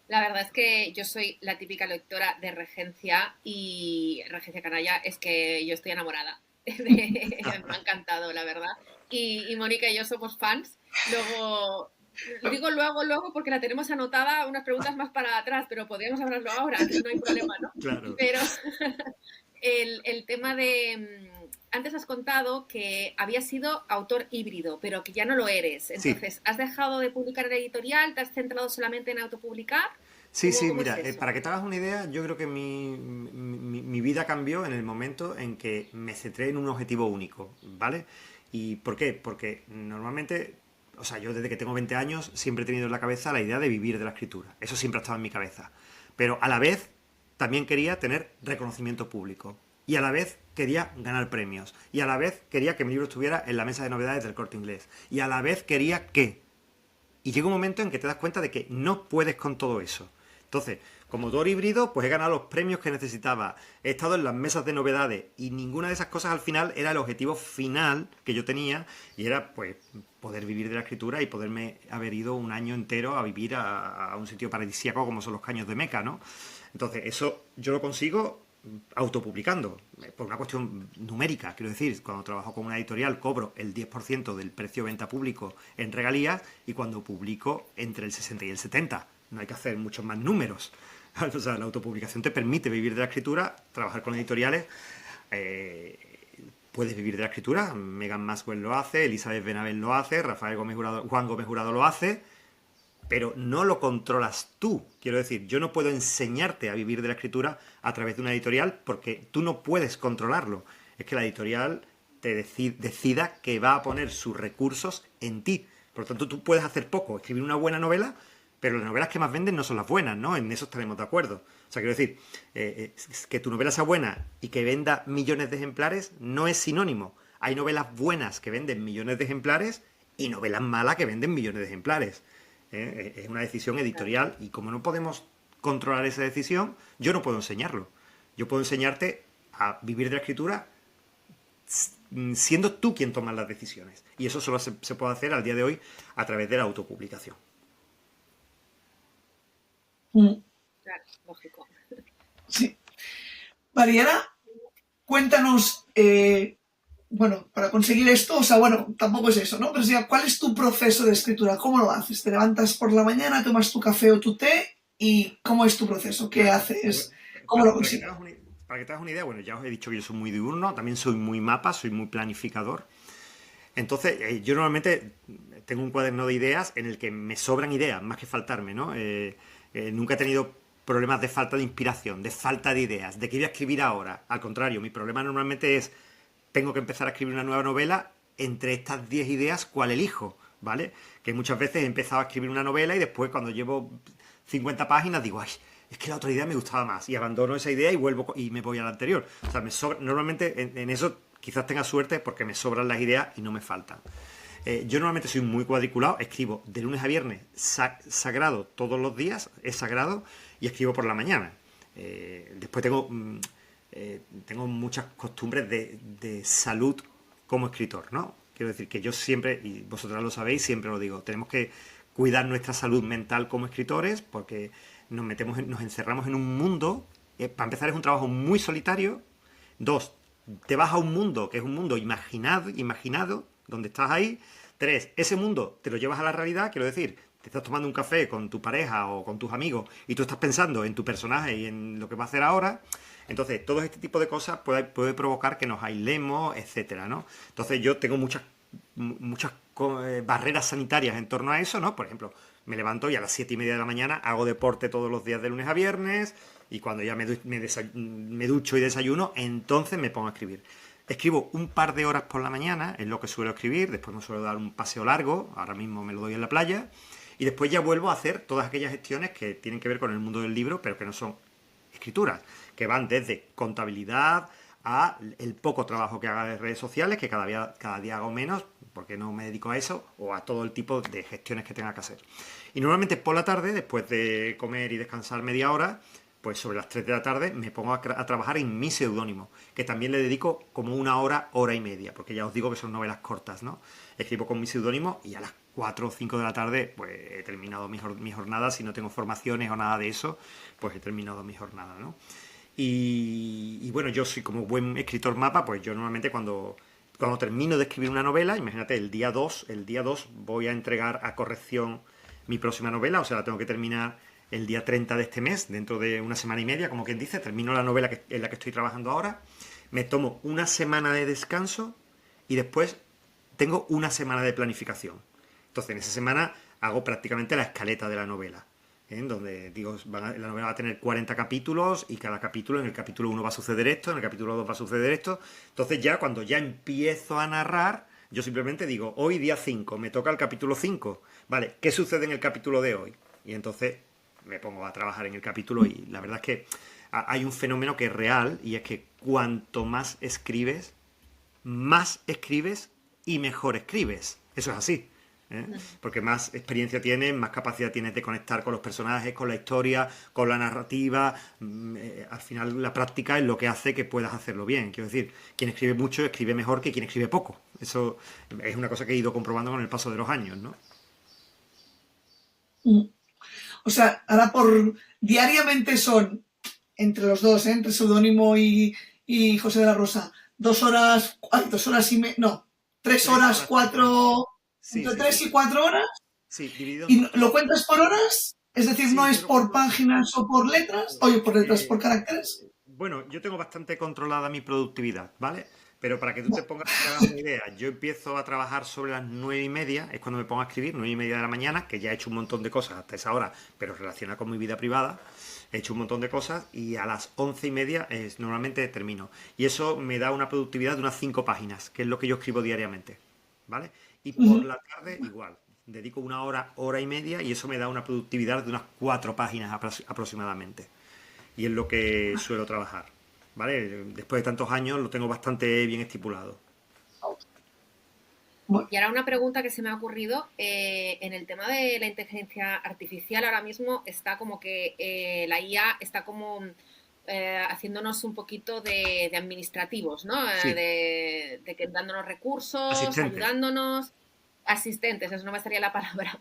La verdad es que yo soy la típica lectora de Regencia, y Regencia Canalla es que yo estoy enamorada. Me ha encantado, la verdad. Y Mónica y yo somos fans. Luego, digo luego porque la tenemos anotada unas preguntas más para atrás, pero podríamos hablarlo ahora, no hay problema, ¿no? Claro. Pero el tema de... Antes has contado que habías sido autor híbrido, pero que ya no lo eres. Entonces, Sí. ¿has dejado de publicar en la editorial? ¿Te has centrado solamente en autopublicar? Sí, ¿Cómo mira, es eso? para que te hagas una idea, yo creo que mi vida cambió en el momento en que me centré en un objetivo único, ¿vale? ¿Y por qué? Porque normalmente, o sea, yo desde que tengo 20 años siempre he tenido en la cabeza la idea de vivir de la escritura. Eso siempre ha estado en mi cabeza. Pero a la vez también quería tener reconocimiento público. Y a la vez quería ganar premios. Y a la vez quería que mi libro estuviera en la mesa de novedades del Corte Inglés. Y a la vez quería que... Y llega un momento en que te das cuenta de que no puedes con todo eso. Entonces, como autor híbrido, pues he ganado los premios que necesitaba, he estado en las mesas de novedades, y ninguna de esas cosas al final era el objetivo final que yo tenía, y era pues poder vivir de la escritura y poderme haber ido un año entero a vivir a un sitio paradisíaco como son los Caños de Meca, ¿no? Entonces, eso yo lo consigo autopublicando, por una cuestión numérica, quiero decir, cuando trabajo con una editorial cobro el 10% del precio de venta público en regalías, y cuando publico entre el 60 y el 70%. No hay que hacer muchos más números. O sea, la autopublicación te permite vivir de la escritura, trabajar con editoriales. Puedes vivir de la escritura. Megan Maxwell lo hace, Elizabeth Benavent lo hace, Juan Gómez Jurado lo hace, pero no lo controlas tú. Quiero decir, yo no puedo enseñarte a vivir de la escritura a través de una editorial porque tú no puedes controlarlo. Es que la editorial te decida que va a poner sus recursos en ti. Por lo tanto, tú puedes hacer poco, escribir una buena novela, pero las novelas que más venden no son las buenas, ¿no? En eso estaremos de acuerdo. O sea, quiero decir, que tu novela sea buena y que venda millones de ejemplares no es sinónimo. Hay novelas buenas que venden millones de ejemplares y novelas malas que venden millones de ejemplares. Es una decisión editorial y como no podemos controlar esa decisión, yo no puedo enseñarlo. Yo puedo enseñarte a vivir de la escritura siendo tú quien toma las decisiones. Y eso solo se puede hacer al día de hoy a través de la autopublicación. Claro, lógico. Sí. Vale, y ahora cuéntanos, bueno, para conseguir esto, o sea, bueno, tampoco es eso, ¿no? Pero sí, ¿cuál es tu proceso de escritura? ¿Cómo lo haces? ¿Te levantas por la mañana, tomas tu café o tu té? ¿Y cómo es tu proceso? ¿Qué haces? ¿Cómo lo consigues? Para que te hagas una idea, bueno, ya os he dicho que yo soy muy diurno, también soy muy mapa, soy muy planificador. Entonces, yo normalmente tengo un cuaderno de ideas en el que me sobran ideas, más que faltarme, ¿no? Nunca he tenido problemas de falta de inspiración, de falta de ideas, de qué voy a escribir ahora. Al contrario, mi problema normalmente es, tengo que empezar a escribir una nueva novela, entre estas 10 ideas, ¿cuál elijo? ¿Vale? Que muchas veces he empezado a escribir una novela y después cuando llevo 50 páginas digo, ay, es que la otra idea me gustaba más y abandono esa idea y vuelvo y me voy a la anterior. O sea, normalmente en eso quizás tenga suerte porque me sobran las ideas y no me faltan. Yo normalmente soy muy cuadriculado, escribo de lunes a viernes sagrado todos los días, es sagrado, y escribo por la mañana. Después tengo muchas costumbres de salud como escritor, ¿no? Quiero decir que yo siempre, y vosotras lo sabéis, siempre lo digo, tenemos que cuidar nuestra salud mental como escritores porque nos encerramos en un mundo, para empezar es un trabajo muy solitario, 2, te vas a un mundo que es un mundo imaginado, donde estás ahí, 3, ese mundo te lo llevas a la realidad, quiero decir, te estás tomando un café con tu pareja o con tus amigos y tú estás pensando en tu personaje y en lo que va a hacer ahora. Entonces, todo este tipo de cosas puede provocar que nos aislemos, etcétera, ¿no? Entonces, yo tengo muchas barreras sanitarias en torno a eso, ¿no? Por ejemplo, me levanto y a las 7:30 de la mañana hago deporte todos los días de lunes a viernes y cuando ya me ducho y desayuno, entonces me pongo a escribir. Escribo un par de horas por la mañana, es lo que suelo escribir, después me suelo dar un paseo largo, ahora mismo me lo doy en la playa, y después ya vuelvo a hacer todas aquellas gestiones que tienen que ver con el mundo del libro, pero que no son escrituras, que van desde contabilidad a el poco trabajo que haga de redes sociales, que cada día hago menos, porque no me dedico a eso, o a todo el tipo de gestiones que tenga que hacer. Y normalmente por la tarde, después de comer y descansar media hora, pues sobre las 3 de la tarde me pongo a trabajar en mi seudónimo, que también le dedico como una hora, hora y media, porque ya os digo que son novelas cortas, ¿no? Escribo con mi seudónimo y a las 4 o 5 de la tarde pues he terminado mi jornada. Si no tengo formaciones o nada de eso, pues he terminado mi jornada, ¿no? Y bueno, yo soy como buen escritor mapa, pues yo normalmente cuando termino de escribir una novela, imagínate, el día 2 voy a entregar a corrección mi próxima novela, o sea, la tengo que terminar el día 30 de este mes, dentro de una semana y media, como quien dice, termino la novela en la que estoy trabajando ahora, me tomo una semana de descanso y después tengo una semana de planificación. Entonces, en esa semana hago prácticamente la escaleta de la novela, donde digo, la novela va a tener 40 capítulos y cada capítulo, en el capítulo 1 va a suceder esto, en el capítulo 2 va a suceder esto. Entonces ya cuando ya empiezo a narrar, yo simplemente digo, hoy día 5, me toca el capítulo 5. Vale, ¿qué sucede en el capítulo de hoy? Y entonces me pongo a trabajar en el capítulo y la verdad es que hay un fenómeno que es real y es que cuanto más escribes y mejor escribes. Eso es así. Porque más experiencia tienes, más capacidad tienes de conectar con los personajes, con la historia, con la narrativa. Al final la práctica es lo que hace que puedas hacerlo bien. Quiero decir, quien escribe mucho escribe mejor que quien escribe poco. Eso es una cosa que he ido comprobando con el paso de los años, ¿no? O sea, ahora diariamente son, entre los dos, entre Seudónimo y José de la Rosa, 2 horas, 3 horas, 4, Sí, entre sí, 3 sí. y 4 horas. Sí, dividido en ¿Y dos. lo cuentas por horas? Es decir, Sí, no es pero por páginas o por letras, oye, por letras, por caracteres. bueno, yo tengo bastante controlada mi productividad, ¿vale? Pero para que tú Bueno, te hagas una idea, yo empiezo a trabajar sobre las 9:30, es cuando me pongo a escribir, 9:30 de la mañana, que ya he hecho un montón de cosas hasta esa hora, pero relacionada con mi vida privada, he hecho un montón de cosas y a las 11:30 normalmente termino. Y eso me da una productividad de unas 5 páginas, que es lo que yo escribo diariamente, ¿vale? Y por ujú. la tarde igual, dedico una hora, hora y media y eso me da una productividad de unas 4 páginas aproximadamente y es lo que suelo trabajar. ¿Vale? Después de tantos años lo tengo bastante bien estipulado. Bueno, Y ahora una pregunta que se me ha ocurrido, en el tema de la inteligencia artificial ahora mismo está como que la IA está como haciéndonos un poquito de administrativos, ¿no? Sí, De que dándonos recursos, asistentes. ayudándonos, asistentes, eso no me estaría la palabra,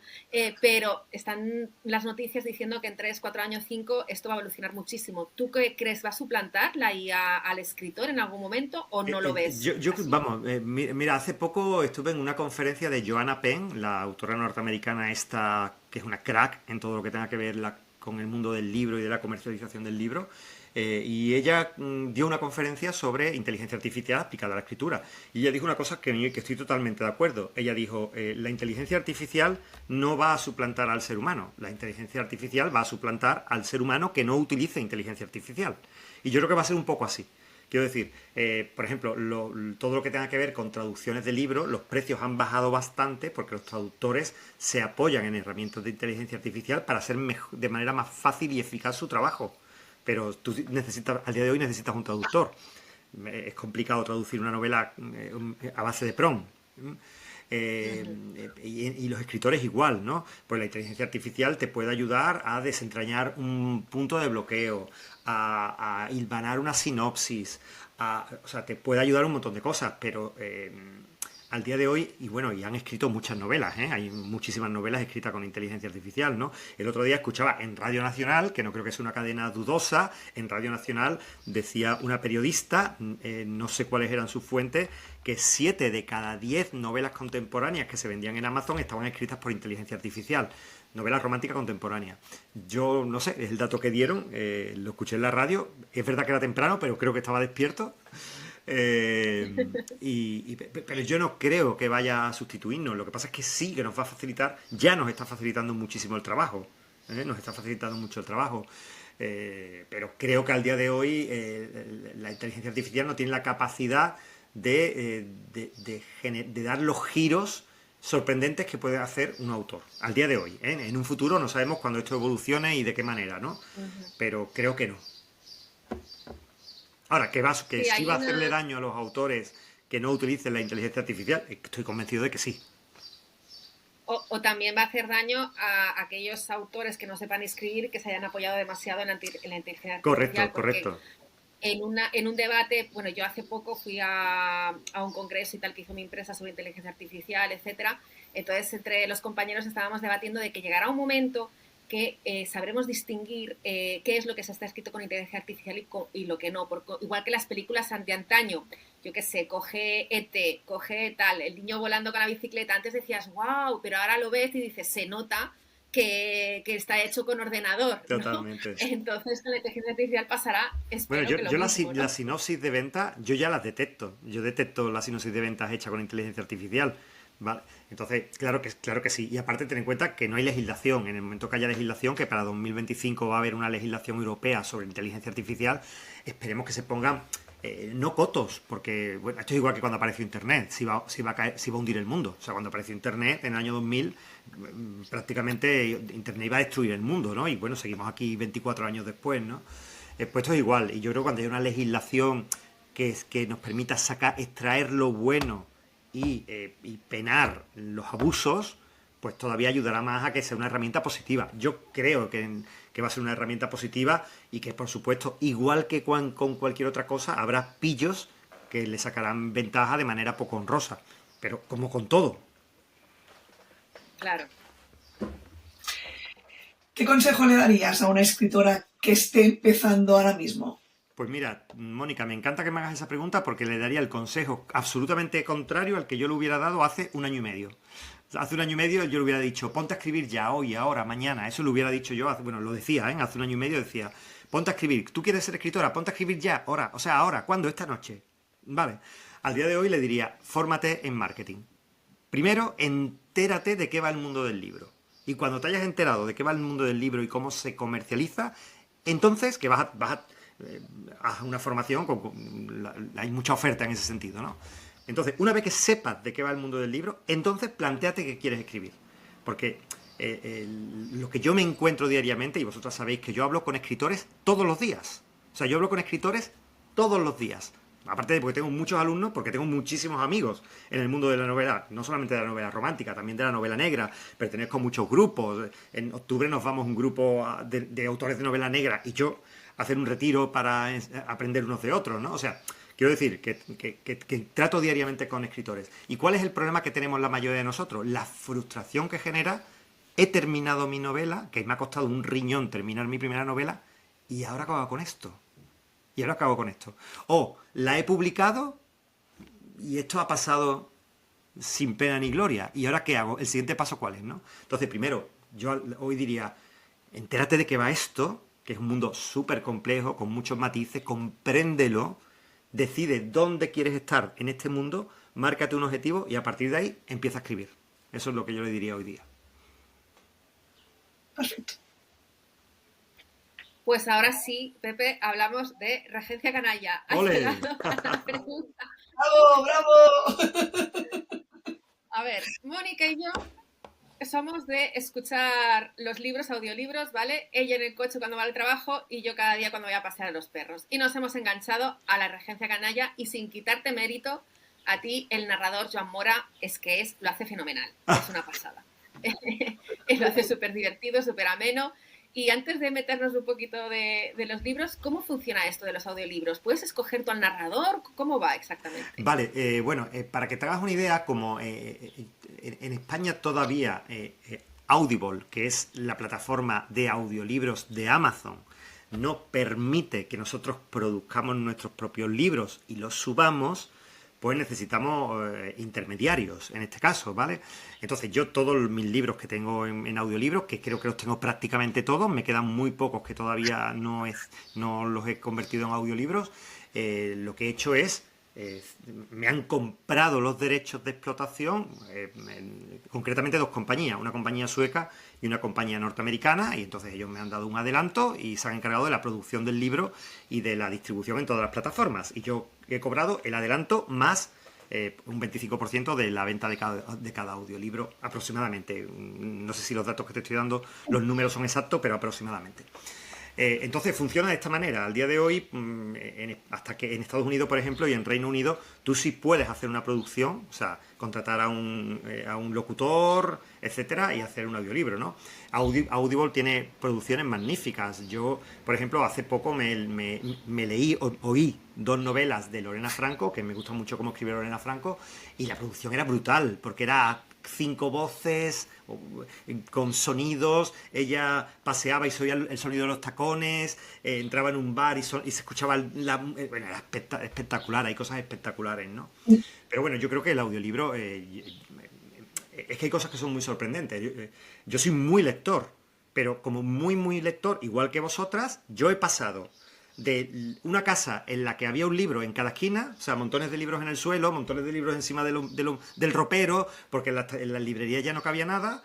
pero están las noticias diciendo que en 3 4 años, 5 esto va a evolucionar muchísimo. ¿Tú qué crees? ¿Va a suplantar la IA al escritor en algún momento o no lo ves así? Vamos, mira, hace poco estuve en una conferencia de Joanna Penn, la autora norteamericana esta, que es una crack en todo lo que tenga que ver con el mundo del libro y de la comercialización del libro, y ella dio una conferencia sobre inteligencia artificial aplicada a la escritura. Y ella dijo una cosa que estoy totalmente de acuerdo. Ella dijo, la inteligencia artificial no va a suplantar al ser humano, la inteligencia artificial va a suplantar al ser humano que no utilice inteligencia artificial. Y yo creo que va a ser un poco así. Quiero decir, por ejemplo, todo lo que tenga que ver con traducciones de libros, los precios han bajado bastante porque los traductores se apoyan en herramientas de inteligencia artificial para hacer de manera más fácil y eficaz su trabajo. Pero tú necesitas, al día de hoy necesitas un traductor. Es complicado traducir una novela a base de prompt. Y los escritores igual, ¿no? Pues la inteligencia artificial te puede ayudar a desentrañar un punto de bloqueo, a hilvanar una sinopsis, o sea, te puede ayudar un montón de cosas, pero al día de hoy, y bueno, y han escrito muchas novelas, ¿eh? Hay muchísimas novelas escritas con inteligencia artificial, ¿no? El otro día escuchaba en Radio Nacional, que no creo que sea una cadena dudosa, en Radio Nacional decía una periodista, no sé cuáles eran sus fuentes, que 7 de cada 10 novelas contemporáneas que se vendían en Amazon estaban escritas por inteligencia artificial. Novelas románticas contemporáneas. Yo no sé, es el dato que dieron, lo escuché en la radio, es verdad que era temprano, pero creo que estaba despierto. Pero yo no creo que vaya a sustituirnos. Lo que pasa es que sí que nos va a facilitar, ya nos está facilitando muchísimo el trabajo. Nos está facilitando mucho el trabajo. Pero creo que al día de hoy la inteligencia artificial no tiene la capacidad de dar los giros sorprendentes que puede hacer un autor al día de hoy. En un futuro no sabemos cuándo esto evolucione y de qué manera, ¿no? Ujú. Pero creo que no. Ahora, que Sí, sí va hay a hacerle una, daño a los autores que no utilicen la inteligencia artificial, estoy convencido de que sí. o también va a hacer daño a aquellos autores que no sepan escribir, que se hayan apoyado demasiado en la inteligencia Correcto, artificial, porque correcto. en un debate, bueno, yo hace poco fui a un congreso y tal que hizo mi empresa sobre inteligencia artificial, etcétera. Entonces, entre los compañeros estábamos debatiendo de que llegará un momento que sabremos distinguir qué es lo que se está escrito con inteligencia artificial y lo que no. Porque, igual que las películas de antaño, yo qué sé, coge ET, coge tal, el niño volando con la bicicleta, antes decías, wow, pero ahora lo ves y dices, se nota que está hecho con ordenador, ¿no? Totalmente. Entonces con la inteligencia artificial pasará, Bueno, espero que lo mismo, la ¿no? sinopsis de venta, yo ya las detecto. Yo detecto la sinopsis de ventas hecha con inteligencia artificial. ¿Vale? Entonces, claro que sí. Y aparte, ten en cuenta que no hay legislación. En el momento que haya legislación, que para 2025 va a haber una legislación europea sobre inteligencia artificial, esperemos que se pongan, no cotos, porque bueno, esto es igual que cuando apareció Internet, si va a hundir el mundo. O sea, cuando apareció Internet en el año 2000, prácticamente Internet iba a destruir el mundo, ¿no? Y bueno, seguimos aquí 24 años después, ¿no? Pues esto es igual. Y yo creo que cuando haya una legislación que nos permita extraer lo bueno y penar los abusos, pues todavía ayudará más a que sea una herramienta positiva. Yo creo que va a ser una herramienta positiva y que, por supuesto, igual que con cualquier otra cosa, habrá pillos que le sacarán ventaja de manera poco honrosa. Pero como con todo. Claro. ¿Qué consejo le darías a una escritora que esté empezando ahora mismo? Pues mira, Mónica, me encanta que me hagas esa pregunta porque le daría el consejo absolutamente contrario al que yo le hubiera dado hace un año y medio. Hace un año y medio yo le hubiera dicho, ponte a escribir ya, hoy, ahora, mañana. Eso lo hubiera dicho yo, bueno, lo decía, ¿eh? Hace un año y medio decía, ponte a escribir. ¿Tú quieres ser escritora? Ponte a escribir ya, ahora. O sea, ahora. ¿Cuándo? Esta noche. Vale. Al día de hoy le diría, fórmate en marketing. Primero, entérate de qué va el mundo del libro. Y cuando te hayas enterado de qué va el mundo del libro y cómo se comercializa, entonces que vas a una formación, hay mucha oferta en ese sentido, ¿no? Entonces, una vez que sepas de qué va el mundo del libro, entonces plantéate qué quieres escribir. Porque lo que yo me encuentro diariamente, y vosotras sabéis que yo hablo con escritores todos los días. O sea, yo hablo con escritores todos los días. Aparte de porque tengo muchos alumnos, porque tengo muchísimos amigos en el mundo de la novela, no solamente de la novela romántica, también de la novela negra, pertenezco a muchos grupos. En octubre nos vamos un grupo de autores de novela negra y yo a hacer un retiro para aprender unos de otros, ¿no? O sea, quiero decir que trato diariamente con escritores. ¿Y cuál es el problema que tenemos la mayoría de nosotros? La frustración que genera, he terminado mi novela, que me ha costado un riñón terminar mi primera novela, y ahora acabo con esto. Y ahora acabo con esto. O la he publicado y esto ha pasado sin pena ni gloria. ¿Y ahora qué hago? ¿El siguiente paso cuál es, no? Entonces, primero, yo hoy diría, entérate de qué va esto, que es un mundo súper complejo, con muchos matices, compréndelo, decide dónde quieres estar en este mundo, márcate un objetivo y a partir de ahí empieza a escribir. Eso es lo que yo le diría hoy día. Perfecto. Pues ahora sí, Pepe, hablamos de Regencia Canalla. Has ¡Ole! llegado a la pregunta. ¡Bravo, bravo! A ver, Mónica y yo somos de escuchar los libros, audiolibros, ¿vale? Ella en el coche cuando va al trabajo y yo cada día cuando voy a pasear a los perros. Y nos hemos enganchado a la Regencia Canalla y sin quitarte mérito, a ti el narrador Joan Mora lo hace fenomenal. Es una pasada. Él lo hace súper divertido, súper ameno. Y antes de meternos un poquito de los libros, ¿cómo funciona esto de los audiolibros? ¿Puedes escoger tú al narrador? ¿Cómo va exactamente? Vale, bueno, para que te hagas una idea, como en España todavía Audible, que es la plataforma de audiolibros de Amazon, no permite que nosotros produzcamos nuestros propios libros y los subamos, pues necesitamos intermediarios, en este caso, ¿vale? Entonces yo todos mis libros que tengo en audiolibros, que creo que los tengo prácticamente todos, me quedan muy pocos que todavía no los he convertido en audiolibros, lo que he hecho es, me han comprado los derechos de explotación, concretamente dos compañías, una compañía sueca y una compañía norteamericana, y entonces ellos me han dado un adelanto y se han encargado de la producción del libro y de la distribución en todas las plataformas. Y yo he cobrado el adelanto más un 25% de la venta de cada audiolibro aproximadamente. No sé si los datos que te estoy dando, los números son exactos, pero aproximadamente. Entonces funciona de esta manera. Al día de hoy, hasta que en Estados Unidos, por ejemplo, y en Reino Unido, tú sí puedes hacer una producción, o sea, contratar a un locutor, etcétera, y hacer un audiolibro, ¿no? Audible tiene producciones magníficas. Yo, por ejemplo, hace poco oí dos novelas de Lorena Franco, que me gusta mucho cómo escribe Lorena Franco, y la producción era brutal, porque era 5 voces con sonidos, ella paseaba y se oía el sonido de los tacones, entraba en un bar y se escuchaba bueno, era espectacular, hay cosas espectaculares, ¿no? Pero bueno, yo creo que el audiolibro es que hay cosas que son muy sorprendentes. Yo soy muy lector, pero como muy lector, igual que vosotras, yo he pasado de una casa en la que había un libro en cada esquina, o sea, montones de libros en el suelo, montones de libros encima del ropero, porque en la librería ya no cabía nada,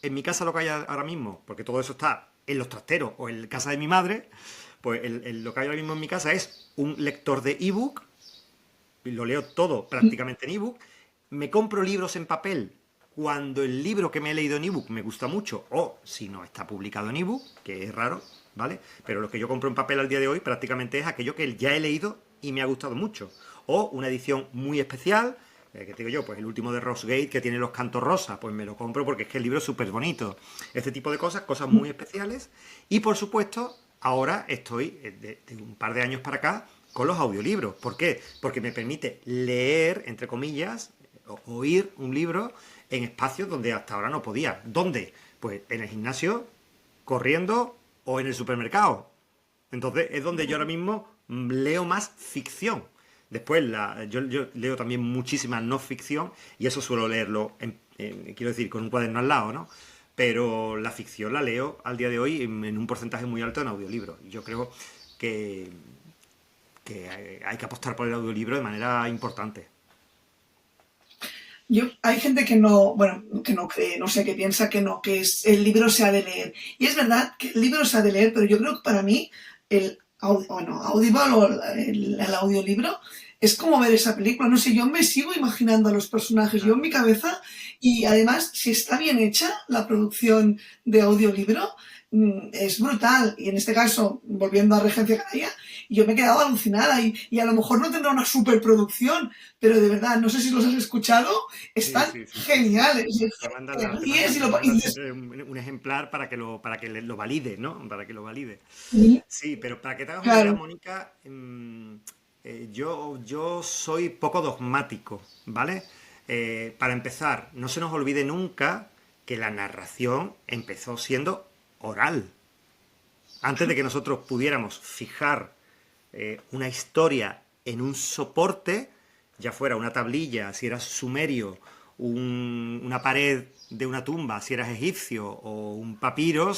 en mi casa lo que hay ahora mismo, porque todo eso está en los trasteros o en casa de mi madre, pues lo que hay ahora mismo en mi casa es un lector de ebook, y lo leo todo prácticamente en ebook, me compro libros en papel cuando el libro que me he leído en ebook me gusta mucho, o si no está publicado en ebook, que es raro, ¿vale? Pero lo que yo compro en papel al día de hoy prácticamente es aquello que ya he leído y me ha gustado mucho. O una edición muy especial, que te digo yo, pues el último de Rossgate que tiene los cantos rosas, pues me lo compro porque es que el libro es súper bonito. Este tipo de cosas muy especiales. Y por supuesto, ahora estoy, de un par de años para acá, con los audiolibros. ¿Por qué? Porque me permite leer, entre comillas, oír un libro en espacios donde hasta ahora no podía. ¿Dónde? Pues en el gimnasio, corriendo o en el supermercado. Entonces es donde yo ahora mismo leo más ficción. Después, yo leo también muchísima no ficción y eso suelo leerlo, quiero decir, con un cuaderno al lado, ¿no? Pero la ficción la leo al día de hoy en un porcentaje muy alto en audiolibro. Yo creo que, que hay que apostar por el audiolibro de manera importante. Hay gente que no, bueno, que no cree, no sé, que piensa que no, el libro se ha de leer. Y es verdad que el libro se ha de leer, pero yo creo que para mí Audible o el audiolibro es como ver esa película. No sé, yo me sigo imaginando a los personajes, yo en mi cabeza, y además, si está bien hecha la producción de audiolibro, es brutal. Y en este caso, volviendo a Regencia Canalla, yo me he quedado alucinada y a lo mejor no tendrá una superproducción, pero de verdad, no sé si los has escuchado, Sí, están sí, sí, sí, sí. geniales. Te mandan, Te te ríes mandan, y te lo y mandan dices, siempre un ejemplar para que lo valide, ¿no? Para que lo valide. Sí, pero para que te hagas una idea, claro, Mónica, yo soy poco dogmático, ¿vale? Para empezar, no se nos olvide nunca que la narración empezó siendo oral. Antes de que nosotros pudiéramos fijar una historia en un soporte, ya fuera una tablilla, si eras sumerio, una pared de una tumba, si eras egipcio, o un papiro, ha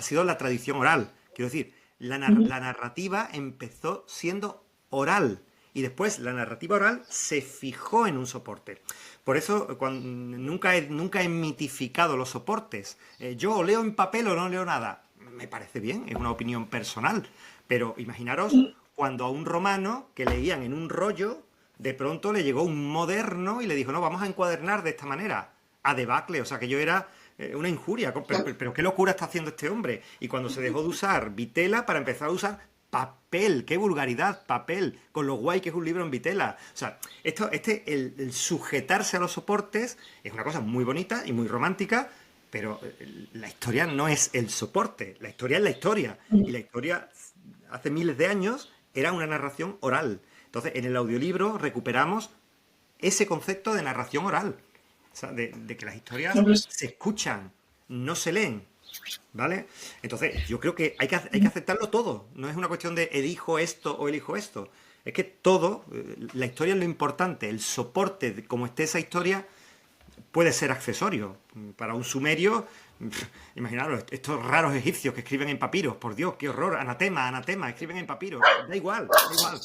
sido la tradición oral. Quiero decir, la narrativa empezó siendo oral y después la narrativa oral se fijó en un soporte. Por eso nunca he mitificado los soportes. Yo o leo en papel o no leo nada. Me parece bien, es una opinión personal. Pero imaginaros cuando a un romano que leían en un rollo, de pronto le llegó un moderno y le dijo, no, vamos a encuadernar de esta manera. A debacle, o sea que yo era una injuria. Pero qué locura está haciendo este hombre. Y cuando se dejó de usar vitela para empezar a usar papel, qué vulgaridad, papel, con lo guay que es un libro en vitela. O sea, el sujetarse a los soportes es una cosa muy bonita y muy romántica, pero la historia no es el soporte, la historia es la historia. Y la historia, hace miles de años, era una narración oral. Entonces, en el audiolibro recuperamos ese concepto de narración oral. O sea, de que las historias se escuchan, no se leen. ¿Vale? Entonces, yo creo que hay que aceptarlo todo. No es una cuestión de elijo esto o elijo esto. Es que todo, la historia es lo importante. El soporte, como esté esa historia, puede ser accesorio. Para un sumerio, imaginaros, estos raros egipcios que escriben en papiros. Por Dios, qué horror. Anatema, anatema, escriben en papiros. Da igual, da igual.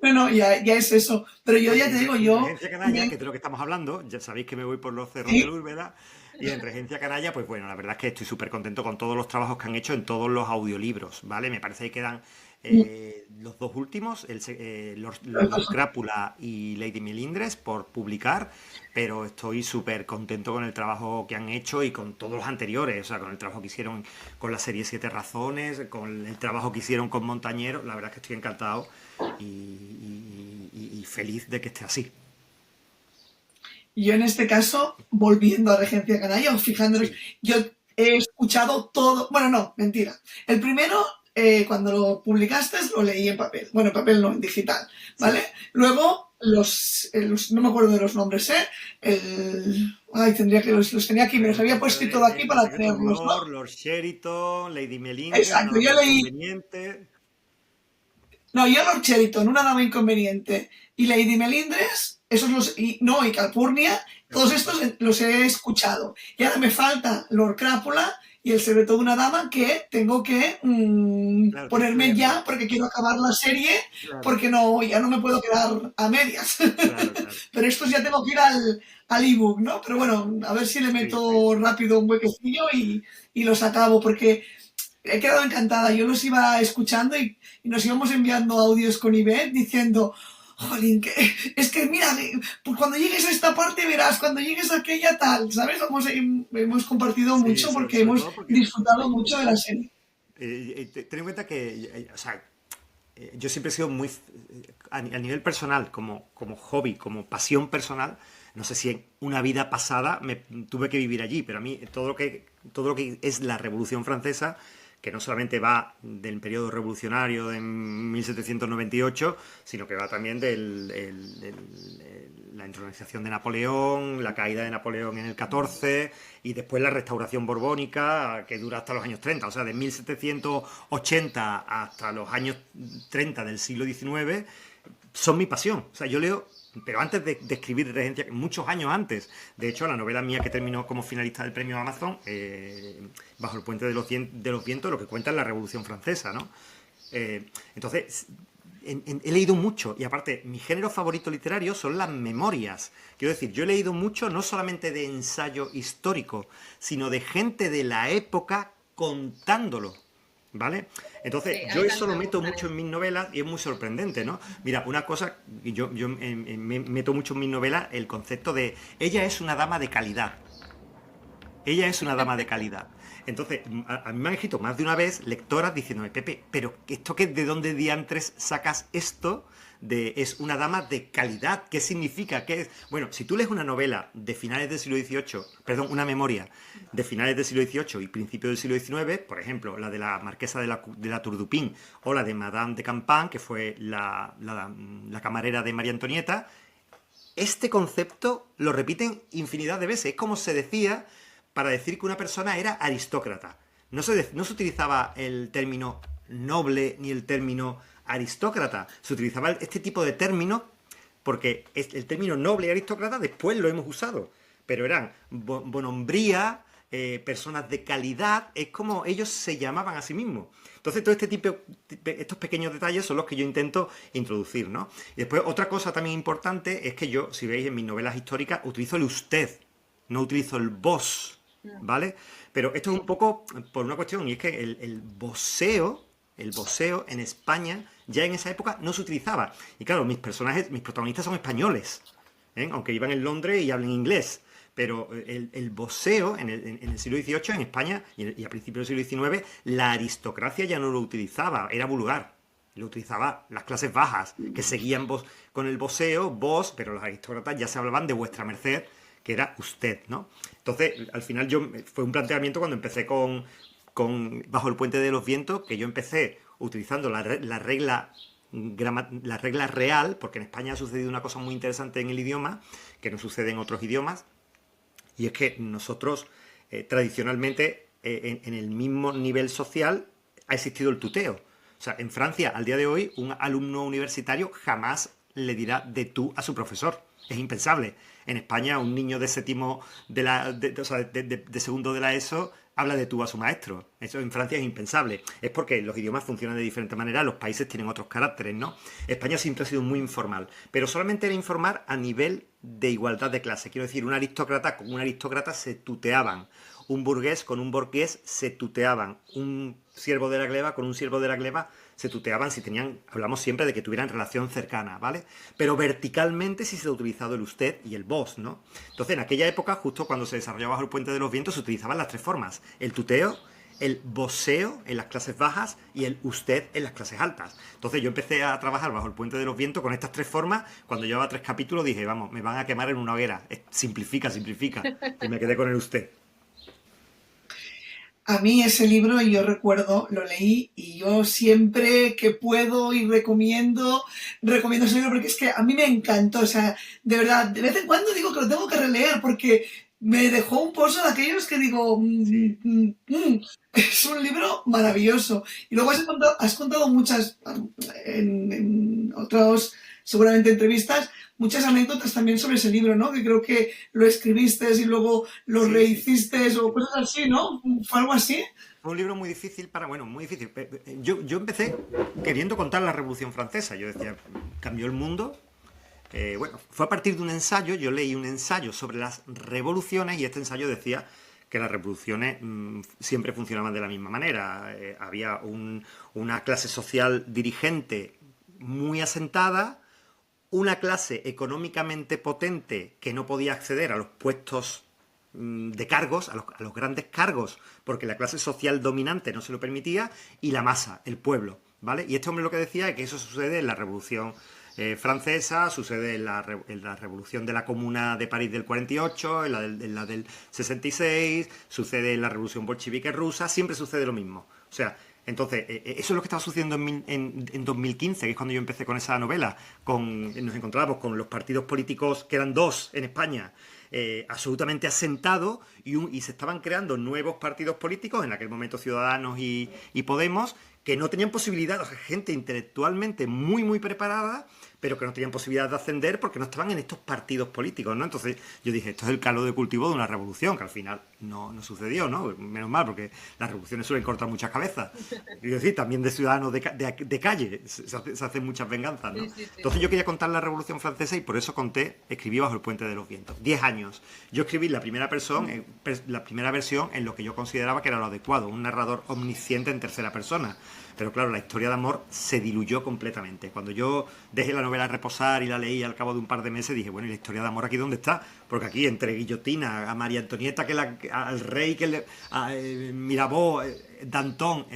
bueno, ya es eso. Pero yo ya te digo, En yo... Regencia Canalla, que es de lo que estamos hablando, ya sabéis que me voy por los cerros de la Úrbeda, y en Regencia Canalla, pues bueno, la verdad es que estoy súper contento con todos los trabajos que han hecho en todos los audiolibros, ¿vale? Me parece que quedan los dos últimos, Lord Crápula y Lady Melindres, por publicar, pero estoy súper contento con el trabajo que han hecho y con todos los anteriores, o sea, con el trabajo que hicieron con la serie Siete Razones, con el trabajo que hicieron con Montañero, la verdad es que estoy encantado y feliz de que esté así. Yo en este caso, volviendo a Regencia Canalla, o fijándonos, Sí. yo he escuchado todo, bueno, no, mentira. El primero, cuando lo publicaste, lo leí en papel. Bueno, en papel no, en digital, ¿vale? Sí. Luego, no me acuerdo de los nombres, ¿eh? Ay, tendría que los tenía aquí, me los había puesto y todo aquí Los para secretos de tenerlos, ¿no? Lord Sheriton, Lady Melindres, una Exacto, yo dama leí, inconveniente. no, yo Lord Cheriton, una dama inconveniente, y Lady Melindres, y Calpurnia, todos estos los he escuchado. Y ahora me falta Lord Crápula y El secreto de una dama, que tengo que Claro, tienes que ponerme leerlo. ya porque quiero acabar la serie, Claro, porque ya no me puedo quedar a medias. claro, claro. Pero estos ya tengo que ir al ebook, ¿no? Pero bueno, a ver si le Sí, sí, meto sí. rápido un huequecillo y los acabo, porque he quedado encantada. Yo los iba escuchando y nos íbamos enviando audios con Ivette diciendo, jolín, es que mira, pues cuando llegues a esta parte verás, cuando llegues a aquella tal, ¿sabes? Hemos compartido Sí, mucho porque sobre hemos todo porque disfrutado mucho de la serie. ten en cuenta que, o sea, yo siempre he sido muy, a nivel personal, como hobby, como pasión personal, no sé si en una vida pasada me tuve que vivir allí, pero a mí todo lo que es la Revolución Francesa, que no solamente va del periodo revolucionario de 1798, sino que va también la entronización de Napoleón, la caída de Napoleón en el 14 y después la restauración borbónica que dura hasta los años 30, o sea, de 1780 hasta los años 30 del siglo XIX son mi pasión. O sea, yo leo, pero antes de escribir Regencia, muchos años antes. De hecho, la novela mía que terminó como finalista del premio Amazon, Bajo el puente de los vientos, lo que cuenta es la Revolución Francesa, ¿no? Entonces, he leído mucho, y aparte, mi género favorito literario son las memorias. Quiero decir, yo he leído mucho no solamente de ensayo histórico, sino de gente de la época contándolo, ¿vale? Entonces, Sí, yo ahí eso lo también me meto gusta mucho eso. en mis novelas y es muy sorprendente, ¿no? Mira, una cosa, yo me meto mucho en mis novelas el concepto de ella es una dama de calidad. Ella es una dama de calidad. Entonces, a mí me han escrito más de una vez lectoras diciéndome, Pepe, pero ¿esto qué, de dónde diantres sacas esto de es una dama de calidad? ¿Qué significa? ¿Qué es? Bueno, si tú lees una novela de finales del siglo XVIII, perdón, una memoria de finales del siglo XVIII y principios del siglo XIX, por ejemplo, la de la marquesa de la Tour du Pin o la de Madame de Campan, que fue la camarera de María Antonieta, este concepto lo repiten infinidad de veces. Es como se decía para decir que una persona era aristócrata. No se utilizaba el término noble ni el término aristócrata. Se utilizaba este tipo de términos porque el término noble y aristócrata después lo hemos usado. Pero eran bonhombría, personas de calidad, es como ellos se llamaban a sí mismos. Entonces, todo este tipo, estos pequeños detalles son los que yo intento introducir, ¿no? Y después, otra cosa también importante es que yo, si veis en mis novelas históricas, utilizo el usted, no utilizo el vos, ¿vale? Pero esto es un poco por una cuestión, y es que el voseo en España ya en esa época no se utilizaba. Y claro, mis protagonistas son españoles, ¿eh? Aunque vivan en Londres y hablen inglés. Pero el voseo en el siglo XVIII en España y a principios del siglo XIX, la aristocracia ya no lo utilizaba, era vulgar. Lo utilizaban las clases bajas, que seguían con el voseo, vos, pero los aristócratas ya se hablaban de vuestra merced, que era usted, ¿no? Entonces, al final fue un planteamiento cuando empecé con Bajo el puente de los vientos, que yo empecé utilizando la regla real, porque en España ha sucedido una cosa muy interesante en el idioma, que no sucede en otros idiomas, y es que nosotros, tradicionalmente, en el mismo nivel social, ha existido el tuteo. O sea, en Francia, al día de hoy, un alumno universitario jamás le dirá de tú a su profesor. Es impensable. En España, un niño de séptimo de segundo de la ESO habla de tú a su maestro. Eso en Francia es impensable. Es porque los idiomas funcionan de diferente manera, los países tienen otros caracteres, ¿no? España siempre ha sido muy informal, pero solamente era informar a nivel de igualdad de clase. Quiero decir, un aristócrata con un aristócrata se tuteaban, un burgués con un burgués se tuteaban, un siervo de la gleba con un siervo de la gleba se tuteaban si tenían, hablamos siempre de que tuvieran relación cercana, ¿vale? Pero verticalmente sí se ha utilizado el usted y el vos, ¿no? Entonces, en aquella época, justo cuando se desarrollaba Bajo el puente de los vientos, se utilizaban las tres formas: el tuteo, el voseo en las clases bajas y el usted en las clases altas. Entonces yo empecé a trabajar Bajo el puente de los vientos con estas tres formas. Cuando llevaba 3 capítulos dije, vamos, me van a quemar en una hoguera. Simplifica, simplifica. Y me quedé con el usted. A mí ese libro, yo recuerdo, lo leí y yo siempre que puedo y recomiendo ese libro porque es que a mí me encantó. O sea, de verdad, de vez en cuando digo que lo tengo que releer porque me dejó un pozo de aquellos que digo, Sí. es un libro maravilloso. Y luego has contado muchas, en otros, seguramente entrevistas, muchas anécdotas también sobre ese libro, ¿no? Que creo que lo escribiste y luego lo Sí, sí. rehiciste o cosas así, ¿no? ¿Fue algo así? Fue un libro muy difícil bueno, muy difícil. Yo empecé queriendo contar la Revolución Francesa. Yo decía, cambió el mundo. Bueno, fue a partir de un ensayo, yo leí un ensayo sobre las revoluciones y este ensayo decía que las revoluciones siempre funcionaban de la misma manera. Había una clase social dirigente muy asentada, una clase económicamente potente que no podía acceder a los puestos de cargos, a los grandes cargos, porque la clase social dominante no se lo permitía, y la masa, el pueblo, ¿vale? Y este hombre lo que decía es que eso sucede en la Revolución Francesa, sucede en la Revolución de la Comuna de París del 48, en la del 66, sucede en la Revolución Bolchevique rusa, siempre sucede lo mismo. O sea, Entonces, eso es lo que estaba sucediendo en 2015, que es cuando yo empecé con esa novela. Nos encontrábamos con los partidos políticos, que eran dos en España, absolutamente asentados, y se estaban creando nuevos partidos políticos, en aquel momento Ciudadanos y Podemos, que no tenían posibilidad, o sea, gente intelectualmente muy, muy preparada, pero que no tenían posibilidad de ascender porque no estaban en estos partidos políticos, ¿no? Entonces yo dije, esto es el caldo de cultivo de una revolución, que al final no sucedió, ¿no? Menos mal, porque las revoluciones suelen cortar muchas cabezas. Quiero decir, también de ciudadanos de calle se hacen muchas venganzas, ¿no? Sí, sí, sí. Entonces yo quería contar la Revolución Francesa y por eso escribí Bajo el Puente de los Vientos. 10 años. Yo escribí la primera versión en lo que yo consideraba que era lo adecuado, un narrador omnisciente en tercera persona. Pero claro, la historia de amor se diluyó completamente. Cuando yo dejé la novela reposar y la leí al cabo de un par de meses, dije, bueno, ¿y la historia de amor aquí dónde está? Porque aquí, entre Guillotina, a María Antonieta, al rey, Mirabeau, Danton,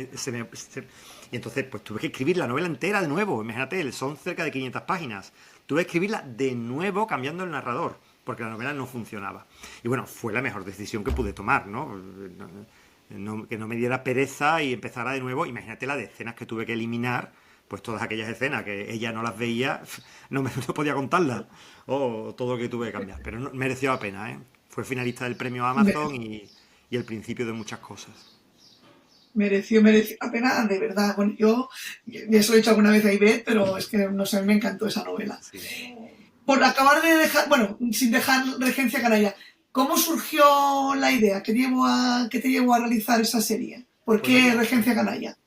y entonces pues tuve que escribir la novela entera de nuevo. Imagínate, son cerca de 500 páginas. Tuve que escribirla de nuevo cambiando el narrador, porque la novela no funcionaba. Y bueno, fue la mejor decisión que pude tomar, ¿no? Que no me diera pereza y empezara de nuevo. Imagínate la de escenas que tuve que eliminar, pues todas aquellas escenas que ella no las veía, no podía contarlas, o todo lo que tuve que cambiar. Pero mereció la pena, ¿eh? Fue finalista del premio Amazon y el principio de muchas cosas. Mereció la pena, de verdad. Bueno, yo eso lo he hecho alguna vez a Ivette, pero es que no sé, me encantó esa novela. Sí. Por acabar de dejar, bueno, sin dejar Regencia Canalla, ¿cómo surgió la idea? ¿Qué te llevó a realizar esa serie? ¿Por qué Pues, Regencia Canalla?